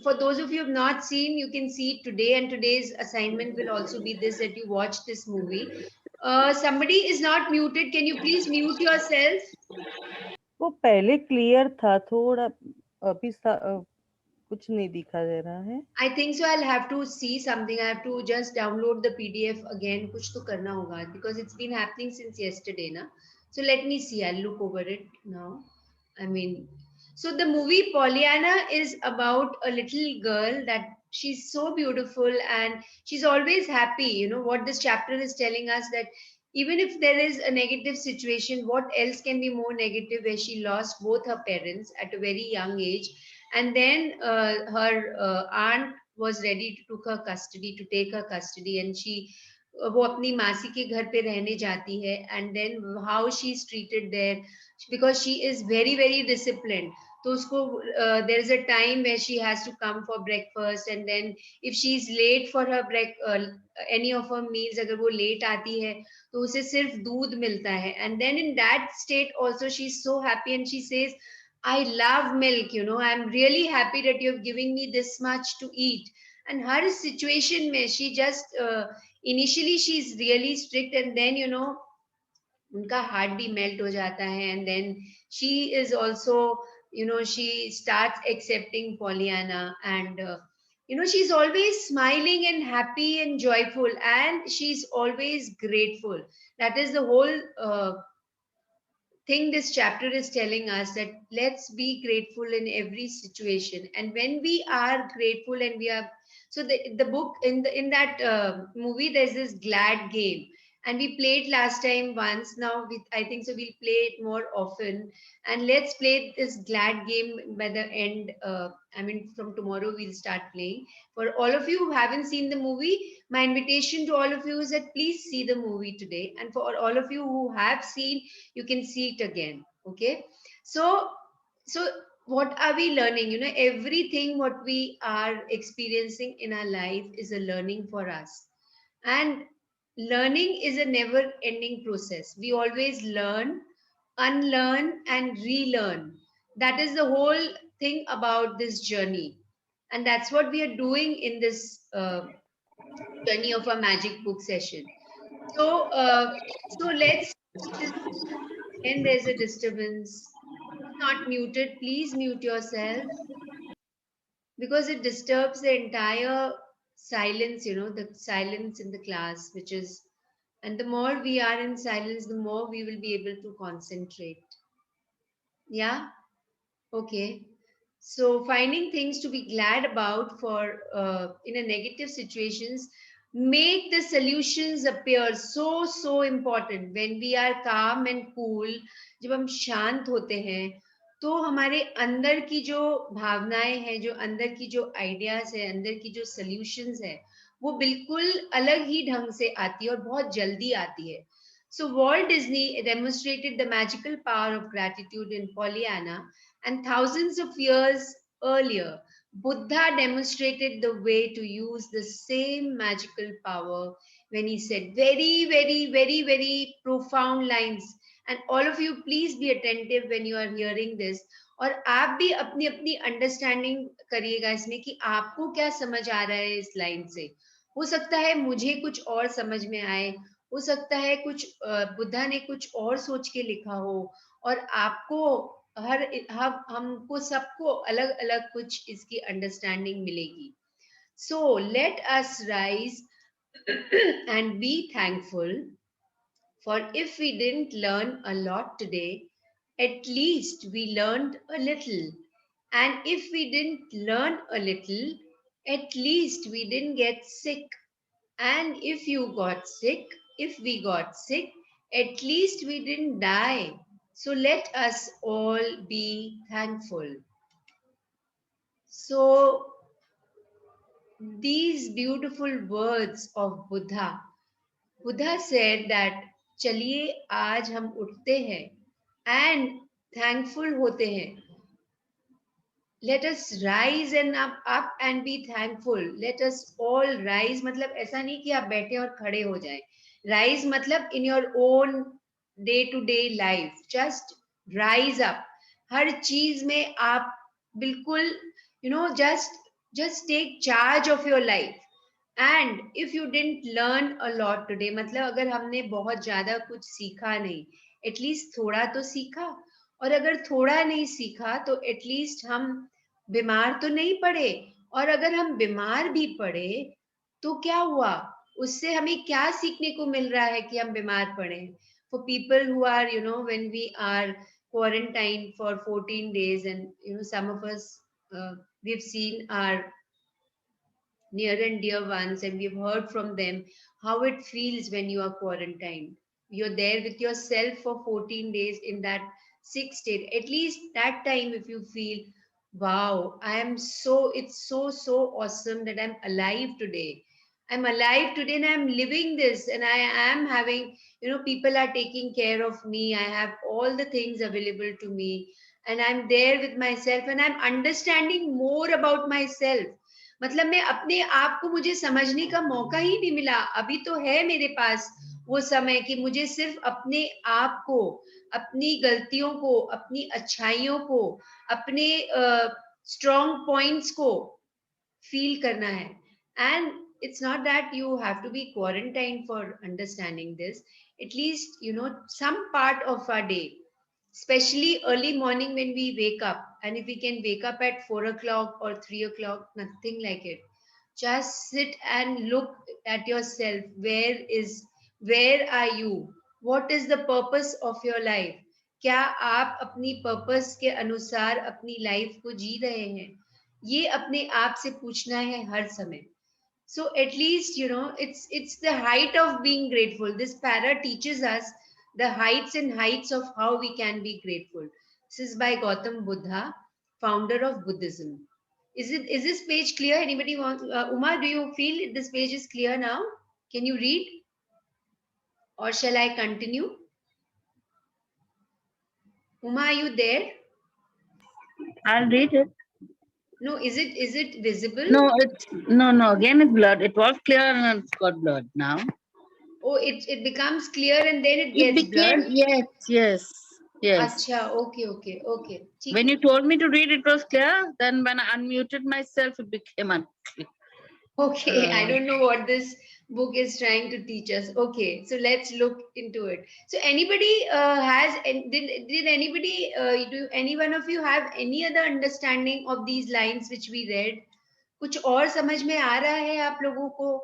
for those of you who have not seen, you can see it today, and today's assignment will also be this, that you watch this movie. Somebody is not muted. Can you please mute yourself? वो पहले clear था थोड़ा, अभी कुछ नहीं दिखा दे रहा है. I think so. I'll have to see something. I have to just download the PDF again. कुछ तो करना होगा because it's been happening since yesterday, na. So let me see. I'll look over it now. I mean, so the movie Pollyanna is about a little girl that she's so beautiful and she's always happy. You know what this chapter is telling us, that even if there is a negative situation, what else can be more negative, where she lost both her parents at a very young age, and then her aunt was ready to take her custody, and she वो अपनी मासी के घर पे रहने जाती है, and then how she is treated there, because she is very very disciplined. तो उसको there is a time where she has to come for breakfast, and then if she is late for her any of her meals, अगर वो late आती है तो उसे सिर्फ दूध मिलता है, and then in that state also she is so happy and she says, I love milk, you know, I'm really happy that you've given me this much to eat. And her situation mein, she just initially she's really strict, and then you know उनका heart भी melt हो जाता है, and then she is also, you know, she starts accepting Pollyanna, and you know, she's always smiling and happy and joyful, and she's always grateful. That is the whole thing this chapter is telling us, that let's be grateful in every situation. And when we are grateful and we are, so the book in that movie, there's this glad game, and we played last time once. Now I think so we'll play it more often, and let's play this glad game by the end. I mean, from tomorrow we'll start playing. For all of you who haven't seen the movie, my invitation to all of you is that please see the movie today, and for all of you who have seen, you can see it again. Okay. So what are we learning? You know, everything what we are experiencing in our life is a learning for us, and learning is a never ending process. We always learn, unlearn and relearn. That is the whole thing about this journey, and that's what we are doing in this journey of a magic book session. So let's just, and there's a disturbance. Not muted, please mute yourself, because it disturbs the entire silence, you know, the silence in the class, which is, and the more we are in silence, the more we will be able to concentrate. Yeah. Okay. So finding things to be glad about for in a negative situations make the solutions appear so important. When we are calm and cool, जब हम शांत होते हैं, तो हमारे अंदर की जो भावनाएं हैं, जो अंदर की जो आइडियाज है, अंदर की जो सॉल्यूशंस है, वो बिल्कुल अलग ही ढंग से आती है और बहुत जल्दी आती है. So Walt Disney demonstrated the magical power of gratitude in Pollyanna, and thousands of years earlier, Buddha demonstrated the way to use the same magical power when he said very profound lines. And all of you, please be attentive when you are hearing this. और आप भी अपनी अपनी understanding करिएगा इसमें कि आपको क्या समझ आ रहा है इस लाइन से. हो सकता है मुझे कुछ और समझ में आए, हो सकता है कुछ बुद्धा ने कुछ और सोच के लिखा हो, और आपको हमको सबको अलग अलग कुछ इसकी अंडरस्टैंडिंग मिलेगी. So let us rise and be thankful, for if we didn't learn a lot today, at least we learned a little, and if we didn't learn a little, at least we didn't get sick, and if we got sick, at least we didn't die. So let us all be thankful. So these beautiful words of Buddha said that चलिए आज हम उठते हैं and thankful होते हैं. let us rise and up and be thankful. Let us all rise, मतलब ऐसा नहीं कि आप बैठे और खड़े हो जाएं. Rise मतलब in your own day to day life, just rise up. हर चीज में आप बिल्कुल just take charge of your life. And if you didn't learn a lot today, मतलब अगर हमने बहुत ज्यादा कुछ सीखा नहीं, एटलीस्ट थोड़ा तो सीखा. और अगर थोड़ा नहीं सीखा तो एटलीस्ट हम बीमार तो नहीं पड़े. और अगर हम बीमार भी पड़े तो क्या हुआ, उससे हमें क्या सीखने को मिल रहा है कि हम बीमार पड़े. For people who are, when we are quarantined for 14 days, and some of us, we've seen our near and dear ones, and we've heard from them how it feels when you are quarantined. You're there with yourself for 14 days in that sick state. At least that time, if you feel, wow, it's so awesome that I'm alive today. I'm alive today and I'm living this, and I am having, people are taking care of me. I have all the things available to me, and I'm there with myself, and I'm understanding more about myself. मतलब मैं अपने आप को, मुझे समझने का मौका ही नहीं मिला. अभी तो है मेरे पास वो समय कि मुझे सिर्फ अपने आप को, अपनी गलतियों को, अपनी अच्छाइयों को, अपने स्ट्रॉन्ग पॉइंट्स को फील करना है. And it's not that you have to be quarantined for understanding this. At least, some part of our day, especially early morning when we wake up, and if we can wake up at 4 o'clock or 3 o'clock, nothing like it. Just sit and look at yourself. Where are you? What is the purpose of your life? क्या आप अपनी purpose के अनुसार अपनी life को जी रहे हैं? ये अपने आप से पूछना है हर समय. So at least, it's the height of being grateful. This para teaches us the heights and heights of how we can be grateful. This is by Gautam Buddha, founder of Buddhism. Is this page clear? Anybody want? Uma, do you feel this page is clear now? Can you read, or shall I continue? Uma, are you there? I'll read it. No, is it visible? No. Again, it's blurred. It was clear and it's got blurred now. Oh, it becomes clear and then it gets blurred. Yes. Acha, okay. When you told me to read, it was clear. Then when I unmuted myself, it became unclear. Okay, I don't know what this book is trying to teach us. Okay, so let's look into it. So anybody did anybody, do any one of you have any other understanding of these lines which we read? कुछ और समझ में आ रहा है आप लोगों को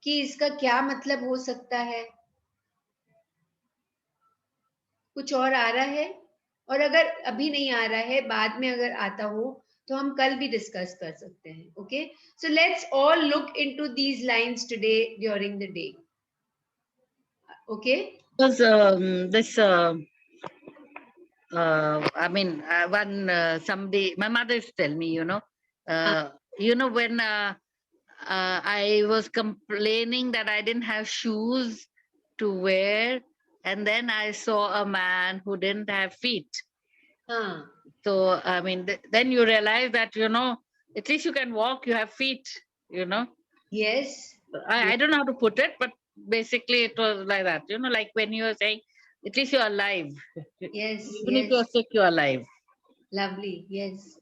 कि इसका क्या मतलब हो सकता है? कुछ और आ रहा है? और अगर अभी नहीं आ रहा है, बाद में अगर आता हो तो हम कल भी डिस्कस कर सकते हैं. Okay, so let's all look into these lines today during the day. Okay, Because somebody, my mother used to tell me, when I was complaining that I didn't have shoes to wear, and then I saw a man who didn't have feet. So, then you realize that, at least you can walk, you have feet, Yes. I don't know how to put it, but basically it was like that, like when you were saying, at least you're alive. Yes. Even if you're sick, you're alive. Lovely. Yes.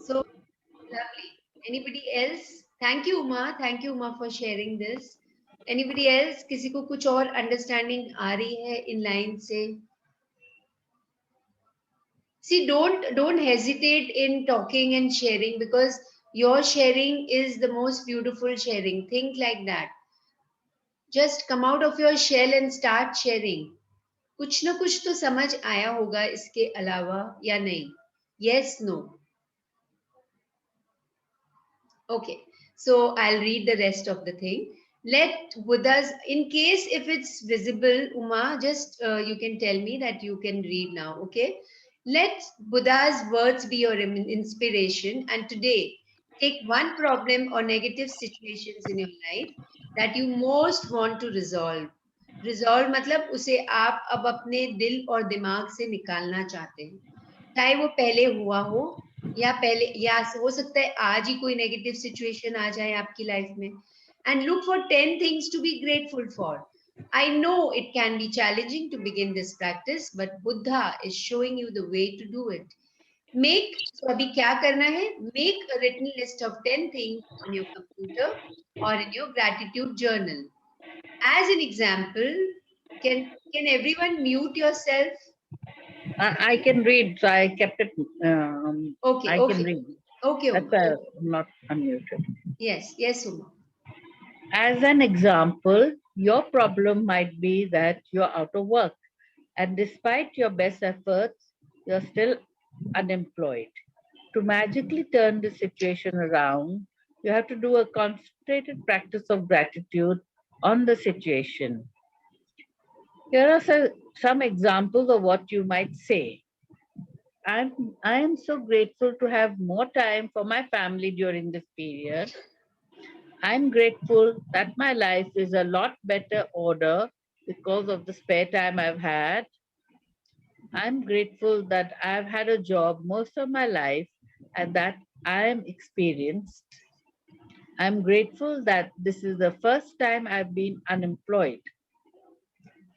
So lovely. Anybody else? Thank you, Uma, for sharing this. Anybody else? किसी को कुछ और understanding आ रही है in line से? See, don't hesitate in talking and sharing, because your sharing is the most beautiful sharing. Think like that. Just come out of your shell and start sharing. कुछ ना कुछ तो समझ आया होगा इसके अलावा या नहीं? Yes, no. Okay, so I'll read the rest of the thing. Let Buddha's, in case if it's visible, Uma, just you can tell me that you can read now, okay? Let Buddha's words be your inspiration, and today take one problem or negative situations in your life that you most want to resolve. Resolve मतलब उसे आप अब अपने दिल और दिमाग से निकालना चाहते हैं. चाहे वो पहले हुआ हो या पहले, या हो सकता है आज ही कोई नेगेटिव सिचुएशन आ जाए आपकी लाइफ में, and look for 10 things to be grateful for. I know it can be challenging to begin this practice, but Buddha is showing you the way to do it. So अभी क्या करना है? Make a written list of 10 things on your computer or in your gratitude journal. As an example, can everyone mute yourself? I can read, so I kept it. Okay, I can okay, read. okay, That's Uma. why I'm not unmuted. Yes, yes, Uma. As an example, your problem might be that you're out of work, and despite your best efforts, you're still unemployed. To magically turn the situation around, you have to do a concentrated practice of gratitude on the situation. Here are some examples of what you might say. I am so grateful to have more time for my family during this period. I'm grateful that my life is a lot better order because of the spare time I've had. I'm grateful that I've had a job most of my life and that I am experienced. I'm grateful that this is the first time I've been unemployed.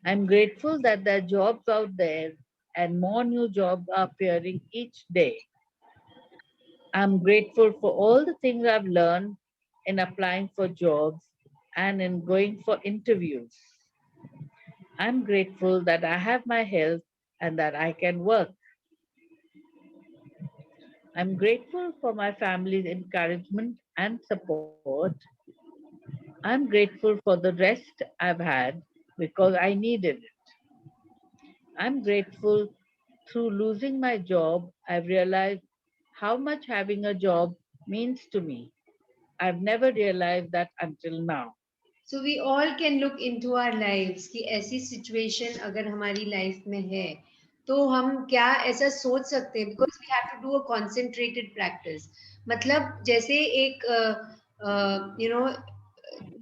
I'm grateful that there are jobs out there and more new jobs are appearing each day. I'm grateful for all the things I've learned in applying for jobs and in going for interviews. I'm grateful that I have my health and that I can work. I'm grateful for my family's encouragement and support. I'm grateful for the rest I've had because I needed it. I'm grateful through losing my job, I've realized how much having a job means to me. I've never realized that until now. So we all can look into our lives कि ऐसी situation अगर हमारी life में है तो हम क्या ऐसा सोच सकते हैं, because we have to do a concentrated practice. मतलब जैसे एक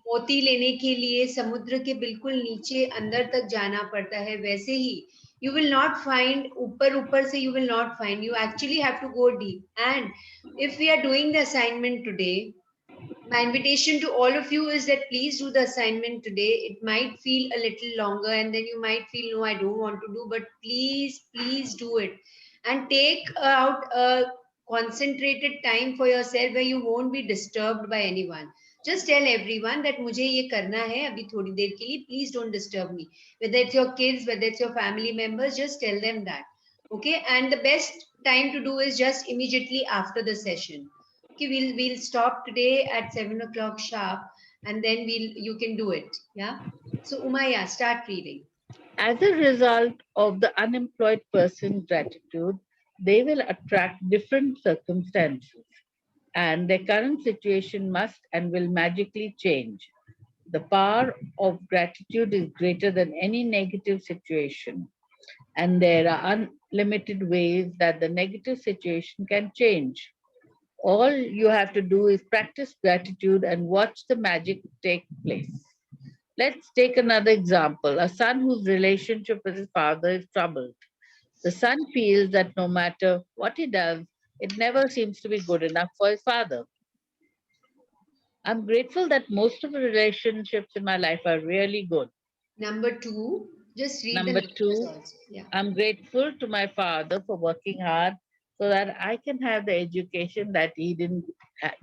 मोती लेने के लिए समुद्र के बिल्कुल नीचे अंदर तक जाना पड़ता है, वैसे ही you will not find ऊपर ऊपर से, you will not find, you actually have to go deep. And if we are doing the assignment today, my invitation to all of you is that please do the assignment today. It might feel a little longer and then you might feel, no, I don't want to do, but please do it. And take out a concentrated time for yourself where you won't be disturbed by anyone. Just tell everyone that मुझे ये करना है अभी थोड़ी देर के लिए, please don't disturb me. Whether it's your kids, whether it's your family members, just tell them that. Okay, and the best time to do is just immediately after the session. Okay, we'll stop today at 7 o'clock sharp, and then you can do it. Yeah. So Umaya, start reading. As a result of the unemployed person's gratitude, they will attract different circumstances, and their current situation must and will magically change. The power of gratitude is greater than any negative situation, and there are unlimited ways that the negative situation can change. All you have to do is practice gratitude and watch the magic take place. Let's take another example. A son whose relationship with his father is troubled. The son feels that no matter what he does, it never seems to be good enough for his father. I'm grateful that most of the relationships in my life are really good. Number 2, just read Number the numbers 2, also. Yeah. I'm grateful to my father for working hard so that I can have the education that he didn't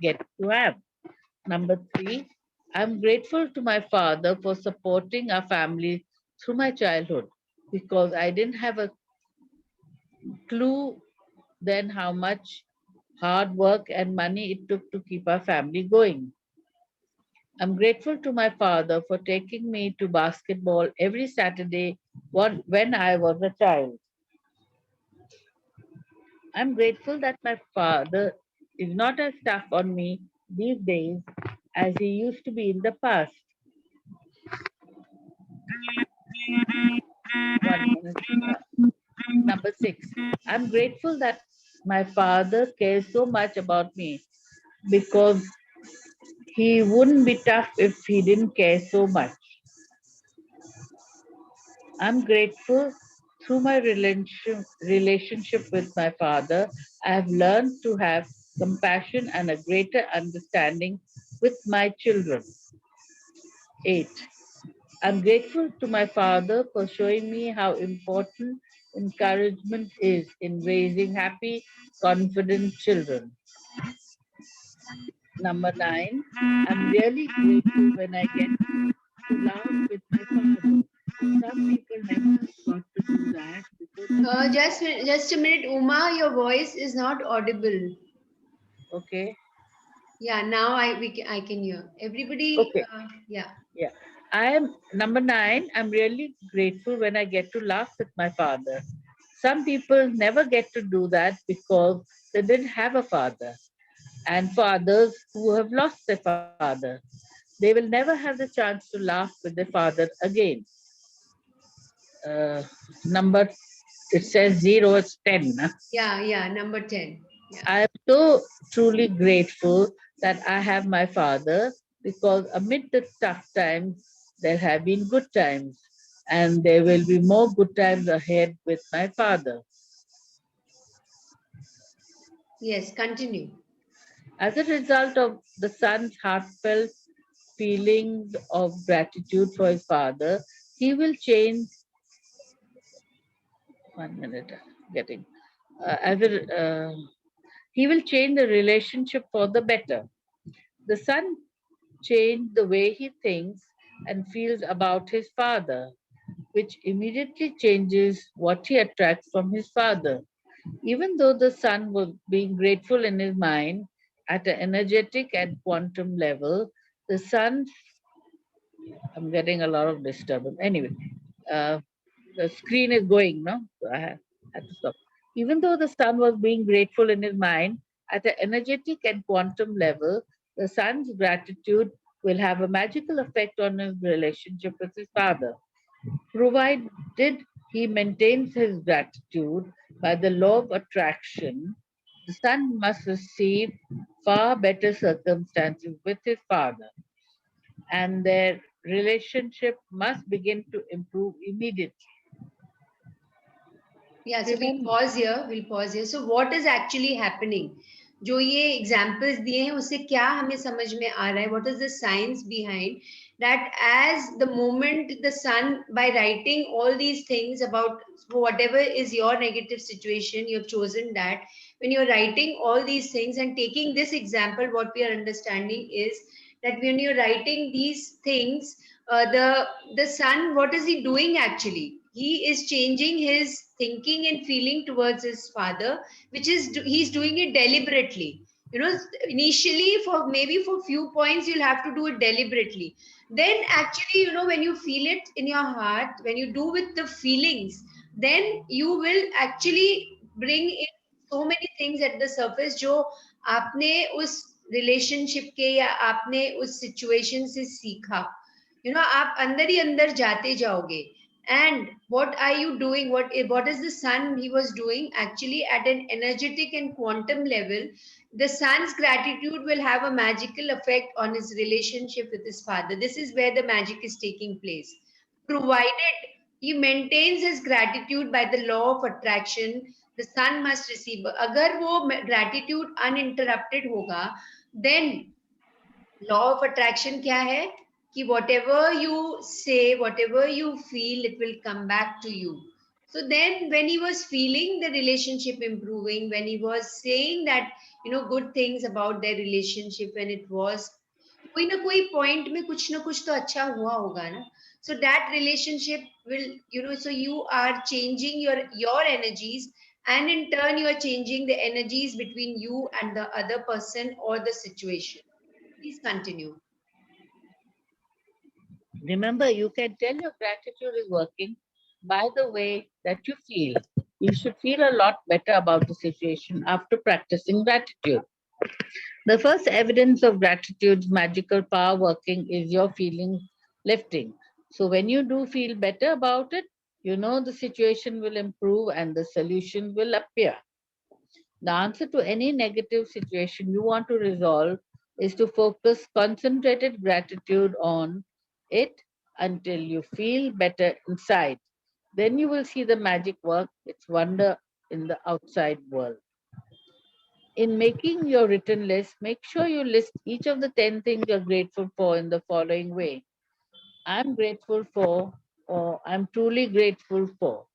get to have. Number 3, I'm grateful to my father for supporting our family through my childhood because I didn't have a clue then how much hard work and money it took to keep our family going. I'm grateful to my father for taking me to basketball every Saturday when I was a child. I'm grateful that my father is not as tough on me these days as he used to be in the past. 1 minute. Number 6. I'm grateful that my father cares so much about me because he wouldn't be tough if he didn't care so much. I'm grateful Through my relationship with my father, I have learned to have compassion and a greater understanding with my children. 8. I'm grateful to my father for showing me how important encouragement is in raising happy, confident children. Number 9, I'm really grateful when I get to laugh with my father. Some people never got to do that because, Just a minute, Uma, your voice is not audible. okay, Yeah, now I can hear. Everybody, okay, yeah. yeah. I am number 9. I'm really grateful when I get to laugh with my father. Some people never get to do that because they didn't have a father. And for others who have lost their father, they will never have the chance to laugh with their father again. Uh, number, it says 0 is 10. Huh? Yeah, number 10. Yeah. I am so truly grateful that I have my father because amid the tough times, there have been good times, and there will be more good times ahead with my father. Yes, continue. As a result of the son's heartfelt feelings of gratitude for his father, he will change. 1 minute, getting. As a, he will change the relationship for the better. The son changed the way he thinks and feels about his father, which immediately changes what he attracts from his father. Even though the son was being grateful in his mind at an energetic and quantum level, the son, I'm getting a lot of disturbance. Anyway, uh, the screen is going, no? So I had to stop. Even though the son was being grateful in his mind, at an energetic and quantum level, the son's gratitude will have a magical effect on his relationship with his father. Provided he maintains his gratitude by the law of attraction, the son must receive far better circumstances with his father, and their relationship must begin to improve immediately. Yeah, so Remember, we'll pause here. So what is actually happening? जो ये examples दिए हैं उससे क्या हमें समझ में आ रहा है? What is the science behind that? As the moment the son, by writing all these things about whatever is your negative situation, you've chosen that. When you're writing all these things and taking this example, what we are understanding is that when you're writing these things, the son, what is he doing actually? He is changing his thinking and feeling towards his father, which is he's doing it deliberately. You know, initially for maybe for few points you'll have to do it deliberately. Then actually, you know, when you feel it in your heart, when you do with the feelings, then you will actually bring in so many things at the surface जो आपने उस relationship के या आपने उस situation से सीखा. You know, आप अंदर ही अंदर जाते जाओगे. And what are you doing? What is the sun he was doing actually at an energetic and quantum level? The sun's gratitude will have a magical effect on his relationship with his father. This is where the magic is taking place, provided he maintains his gratitude by the law of attraction. The son must receive. अगर वो gratitude uninterrupted होगा, then law of attraction क्या है कि whatever you say, whatever you feel, it will come back to you. So then when he was feeling the relationship improving, when he was saying that, you know, good things about their relationship, when it was कोई ना कोई point में कुछ ना कुछ तो अच्छा हुआ होगा ना. So that relationship will, you know, so you are changing your energies, and in turn you are changing the energies between you and the other person or the situation. Please continue. remember, you can tell your gratitude is working by the way that you feel. You should feel a lot better about the situation after practicing gratitude. The first evidence of gratitude's magical power working is your feeling lifting. So when you do feel better about it, you know the situation will improve and the solution will appear. The answer to any negative situation you want to resolve is to focus concentrated gratitude on it until you feel better inside. Then you will see the magic work, its wonder in the outside world. In making your written list, make sure you list each of the 10 things you're grateful for in the following way. I'm grateful for, or I'm truly grateful for,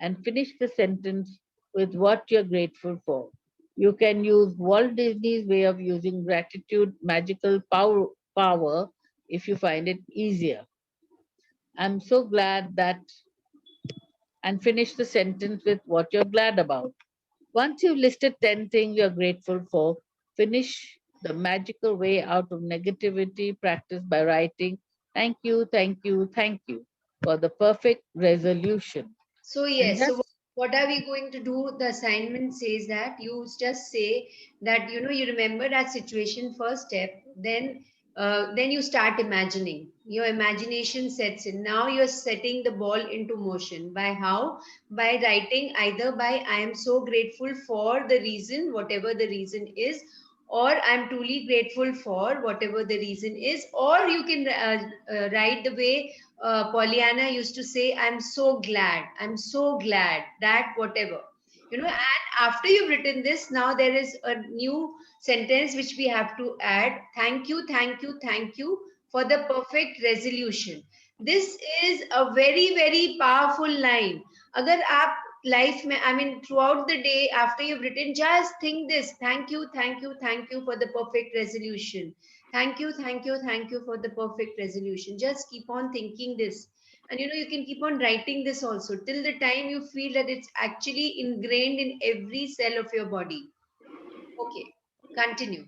and finish the sentence with what you're grateful for. You can use Walt Disney's way of using gratitude, magical power if you find it easier. I'm so glad that, and finish the sentence with what you're glad about. Once you've listed 10 things you're grateful for, finish the magical way out of negativity practice by writing, thank you, thank you, thank you for the perfect resolution. So And yes, so just what are we going to do? The assignment says that you just say that you remember that situation first step, then you start imagining. Your imagination sets in. Now you're setting the ball into motion. By how? By writing either by I am so grateful for the reason, whatever the reason is, or I'm truly grateful for whatever the reason is, or you can write the way Pollyanna used to say, I'm so glad that whatever, and after you've written this, now there is a new sentence which we have to add. Thank you, thank you, thank you for the perfect resolution. This is a very, very powerful line. अगर आप life में throughout the day after you've written, just think this: thank you, thank you, thank you for the perfect resolution. Thank you, thank you, thank you for the perfect resolution. Just keep on thinking this. And you can keep on writing this also till the time you feel that it's actually ingrained in every cell of your body. Okay, continue.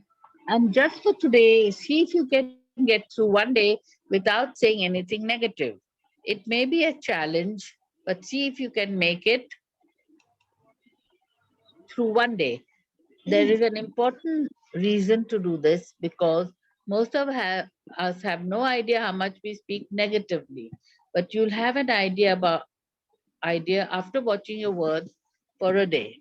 and just for today, see if you can get through one day without saying anything negative. It may be a challenge, but see if you can make it through one day. There is an important reason to do this because most of us have no idea how much we speak negatively, but you'll have an idea after watching your words for a day.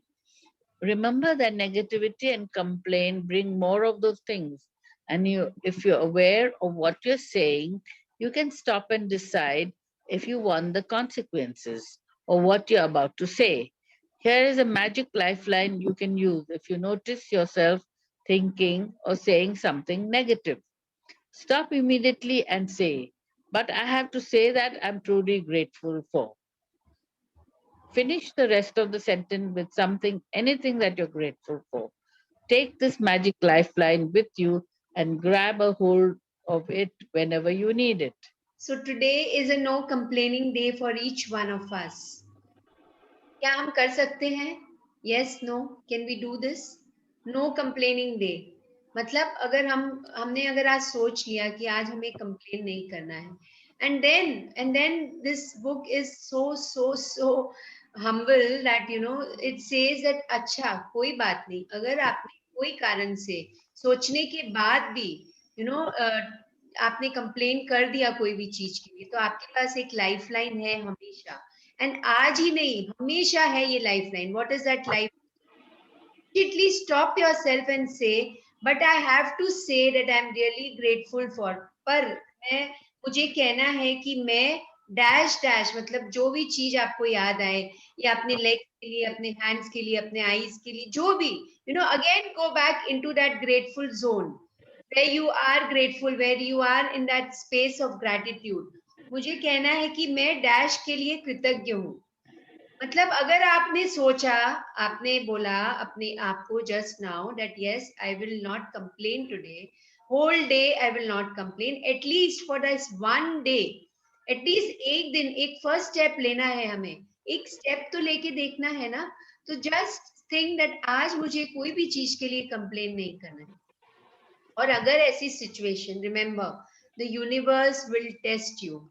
Remember that negativity and complaint bring more of those things, and if you're aware of what you're saying, you can stop and decide if you want the consequences of what you're about to say. Here is a magic lifeline you can use if you notice yourself thinking or saying something negative. Stop immediately and say, but I have to say that I'm truly grateful for. Finish the rest of the sentence with something, anything that you're grateful for. Take this magic lifeline with you and grab a hold of it whenever you need it. So today is a no complaining day for each one of us. क्या हम कर सकते हैं? Yes, no. Can we do this? No complaining day. मतलब अगर आज सोच लिया कि आज हमें कंप्लेन नहीं करना है, and then this book is so humble that it says that अच्छा कोई बात नहीं, अगर आपने कोई कारण से सोचने के बाद भी आपने कंप्लेन कर दिया कोई भी चीज के लिए, तो आपके पास एक लाइफलाइन है हमेशा. एंड आज ही नहीं, हमेशा है ये lifeline. What is that life? Immediately stop yourself and say, but I have to say that I'm really grateful for. पर मुझे कहना है कि मैं डैश डैश, मतलब जो भी चीज आपको याद आए, या अपने लेग्स के लिए, अपने हैंड्स के लिए, अपने आईज के लिए, जो भी, again go back into that grateful zone where you are grateful, where you are in that space of gratitude. मुझे कहना है कि मैं डैश के लिए कृतज्ञ हूँ. मतलब अगर आपने सोचा, आपने बोला अपने आप को just now that yes, I will not complain today, whole day I will not complain, at least for this one day, at least एक दिन एक first step लेना है हमें, एक step तो लेके देखना है ना. तो just think that आज मुझे कोई भी चीज के लिए complain नहीं करना है. और अगर ऐसी situation, remember, the universe will test you.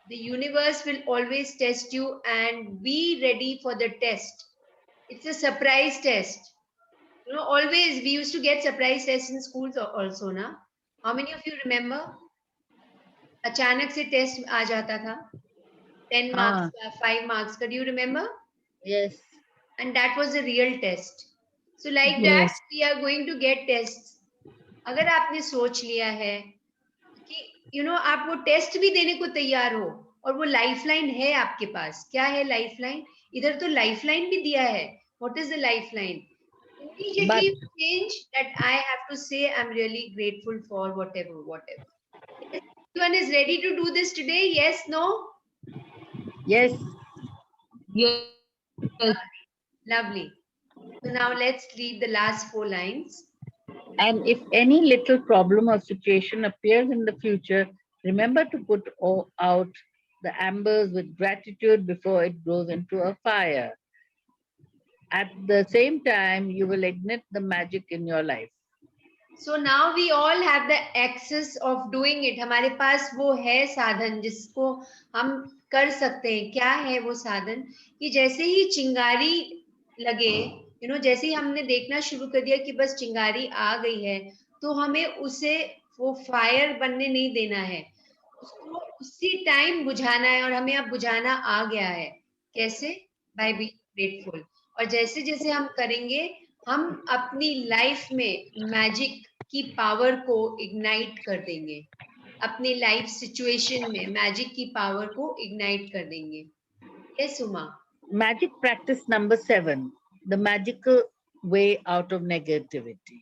The universe will always test you, and be ready for the test. It's a surprise test. Always we used to get surprise tests in schools also, na? How many of you remember? अचानक से test आ जाता था, 10 marks का, 5 marks का. Do you remember? Yes. And that was a real test. So like Yes. that we are going to get tests. अगर आपने सोच लिया है कि आप वो टेस्ट भी देने को तैयार हो, और वो लाइफलाइन है आपके पास. क्या है लाइफलाइन? इधर तो लाइफलाइन भी दिया है. What is the lifeline? Immediately But you change that I have to say I'm really grateful for whatever. Everyone is ready to do this today? Yes, no? yes, Lovely. So now let's read the last 4 lines. and if any little problem or situation appears in the future, remember to put out the embers with gratitude before it grows into a fire. At the same time, you will ignite the magic in your life. So now we all have the access of doing it. हमारे पास वो है साधन जिसको हम कर सकते हैं. क्या है वो साधन? कि जैसे ही चिंगारी लगे, जैसे ही हमने देखना शुरू कर दिया कि बस चिंगारी आ गई है, तो हमें उसे वो फायर बनने नहीं देना है. उसको उसी टाइम बुझाना है, और हमें अब बुझाना आ गया है. कैसे? By be grateful. और जैसे जैसे हम करेंगे, हम अपनी लाइफ में मैजिक की पावर को इग्नाइट कर देंगे. अपनी लाइफ सिचुएशन में मैजिक की पावर को इग्नाइट कर देंगे. Yes Uma. Magic practice number 7, the magical way out of negativity.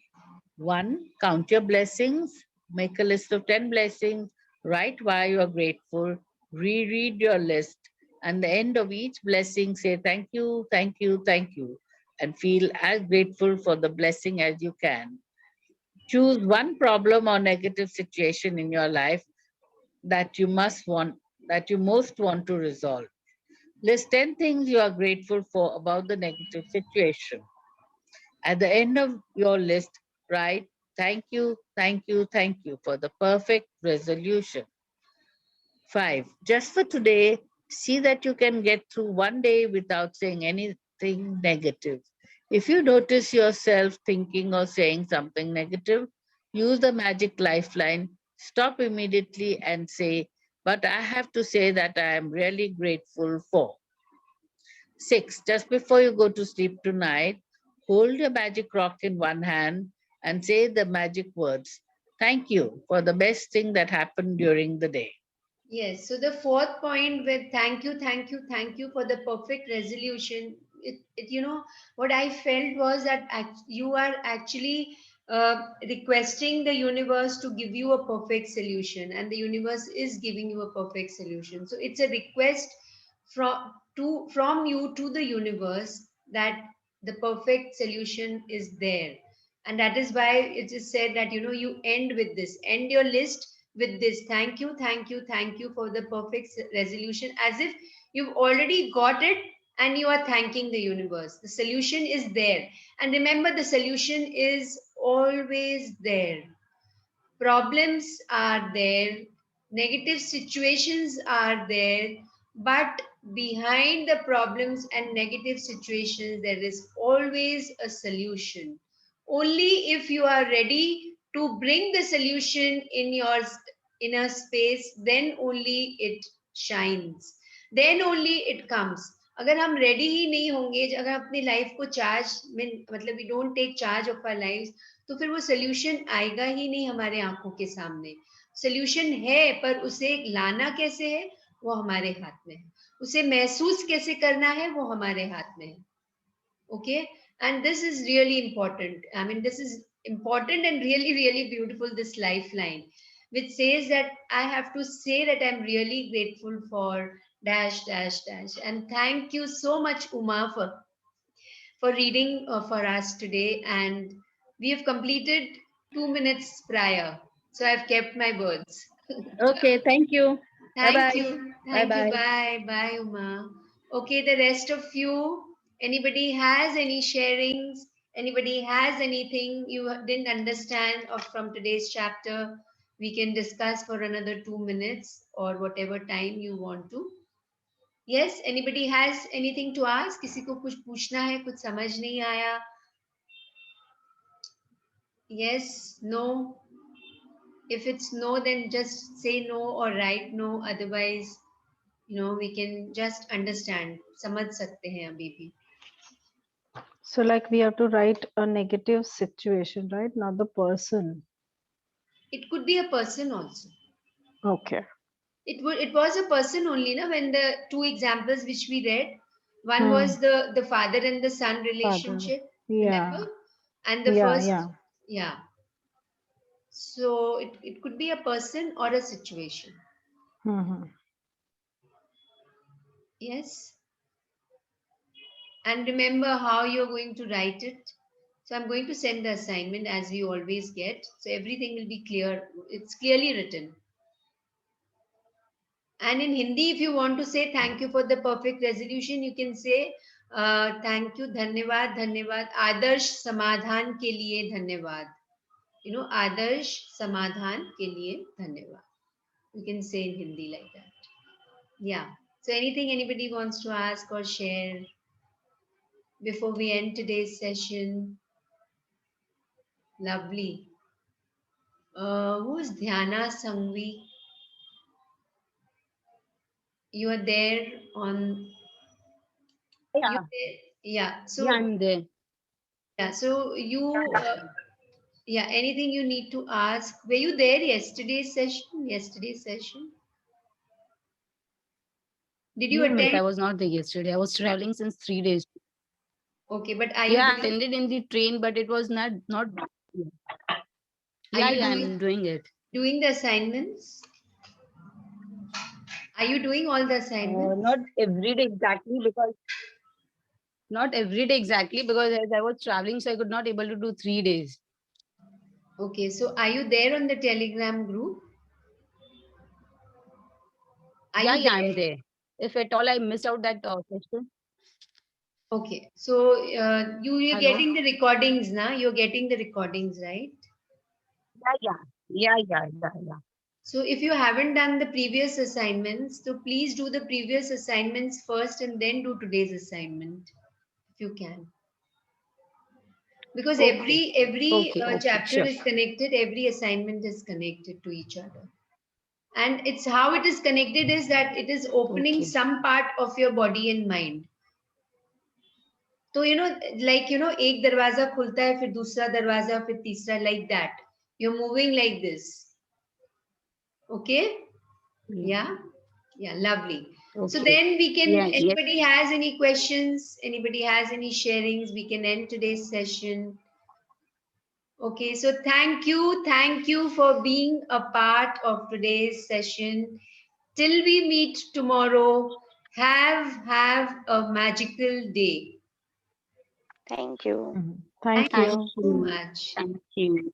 1, count your blessings, make a list of 10 blessings, write why you are grateful, reread your list, and the end of each blessing say thank you, thank you, thank you, and feel as grateful for the blessing as you can. Choose one problem or negative situation in your life that you most want to resolve. List 10 things you are grateful for about the negative situation. At the end of your list, write thank you, thank you, thank you for the perfect resolution. 5, just for today, see that you can get through one day without saying anything negative. If you notice yourself thinking or saying something negative, use the magic lifeline. Stop immediately and say, but I have to say that I am really grateful for. 6, just before you go to sleep tonight, hold your magic rock in one hand and say the magic words, thank you for the best thing that happened during the day. Yes. So the fourth point with thank you, thank you, thank you for the perfect resolution. What I felt was that you are actually requesting the universe to give you a perfect solution, and the universe is giving you a perfect solution. So it's a request from you to the universe that the perfect solution is there, and that is why it is said that you end your list with this thank you, thank you, thank you for the perfect resolution, as if you've already got it and you are thanking the universe. The solution is there, and remember, the solution is always there. Problems are there, negative situations are there, but behind the problems and negative situations there is always a solution. Only if you are ready to bring the solution in your inner space, then only it shines, then only it comes. अगर हम ready ही नहीं होंगे, अगर अपनी life को charge में मतलब we don't take charge of our life, तो फिर वो सोल्यूशन आएगा ही नहीं हमारे आंखों के सामने. सोल्यूशन है, पर उसे लाना कैसे है वो हमारे हाथ में है. उसे महसूस कैसे करना है वो हमारे हाथ में है. Okay, and this is really important. I mean, this is important and really, really beautiful, this lifeline, which says that I have to say that I'm really grateful for dash dash dash. And thank you so much, Uma, for reading for us today. And we have completed 2 minutes prior, so I've kept my words. Okay, thank you. Thank Bye-bye. you. Thank you. Bye-bye. Bye. Bye, Uma. Okay, the rest of you, anybody has any sharings? Anybody has anything you didn't understand from today's chapter? We can discuss for another 2 minutes or whatever time you want to. Yes, anybody has anything to ask? किसी को कुछ पूछना है, कुछ समझ नहीं आया? Yes, no. If it's no, then just say no or write no. Otherwise, we can just understand, समझ सकते हैं अभी भी. So like we have to write a negative situation, right? Not the person. It could be a person also. Okay. It was a person only, na, when the two examples which we read, one Hmm. was the father and the son relationship, Yeah. remember? And the Yeah, first, yeah. yeah. So it could be a person or a situation. Hmm. Yes. And remember how you're going to write it. So I'm going to send the assignment as we always get. So everything will be clear. It's clearly written. And in Hindi, if you want to say thank you for the perfect resolution, you can say thank you, धन्यवाद, धन्यवाद, आदर्श समाधान के लिए धन्यवाद. You know, आदर्श समाधान के लिए धन्यवाद. You can say in Hindi like that. Yeah. So anything anybody wants to ask or share before we end today's session? Lovely. Who's Dhyana Sangvi? You are there on. Yeah, You're there. Yeah. So yeah, I'm there. yeah. So you. Yeah. Anything you need to ask? Were you there yesterday's session? Yesterday's session. Did you No, Milk, attend? I was not there yesterday. I was traveling since 3 days. Okay, but are Yeah, I you doing? attended in the train, but it was not. Are Yeah, you yeah, doing I'm doing it. doing the assignments? Are you doing all the assignments? Not every day exactly because not every day exactly because as I was traveling, so I could not able to do 3 days. Okay, so are you there on the Telegram group? Are Yeah, you yeah, there? I'm there. If at all I missed out that session. Okay, so you're Hello. getting the recordings now. You're getting the recordings, right? Yeah. So if you haven't done the previous assignments, so please do the previous assignments first and then do today's assignment, if you can. Because Okay. every Okay, chapter sure. is connected, every assignment is connected to each other. And it's how it is connected is that it is opening Okay. some part of your body and mind. So एक दरवाजा खुलता है फिर दूसरा दरवाजा फिर तीसरा like that. You're moving like this. Okay? Yeah? Yeah, lovely. So Okay. then we can, Yeah, yes. anybody has any questions, anybody has any sharings, we can end today's session. Okay, so thank you for being a part of today's session. Till we meet tomorrow, have a magical day. Thank you. Thank Thank you you. so much. Thank you.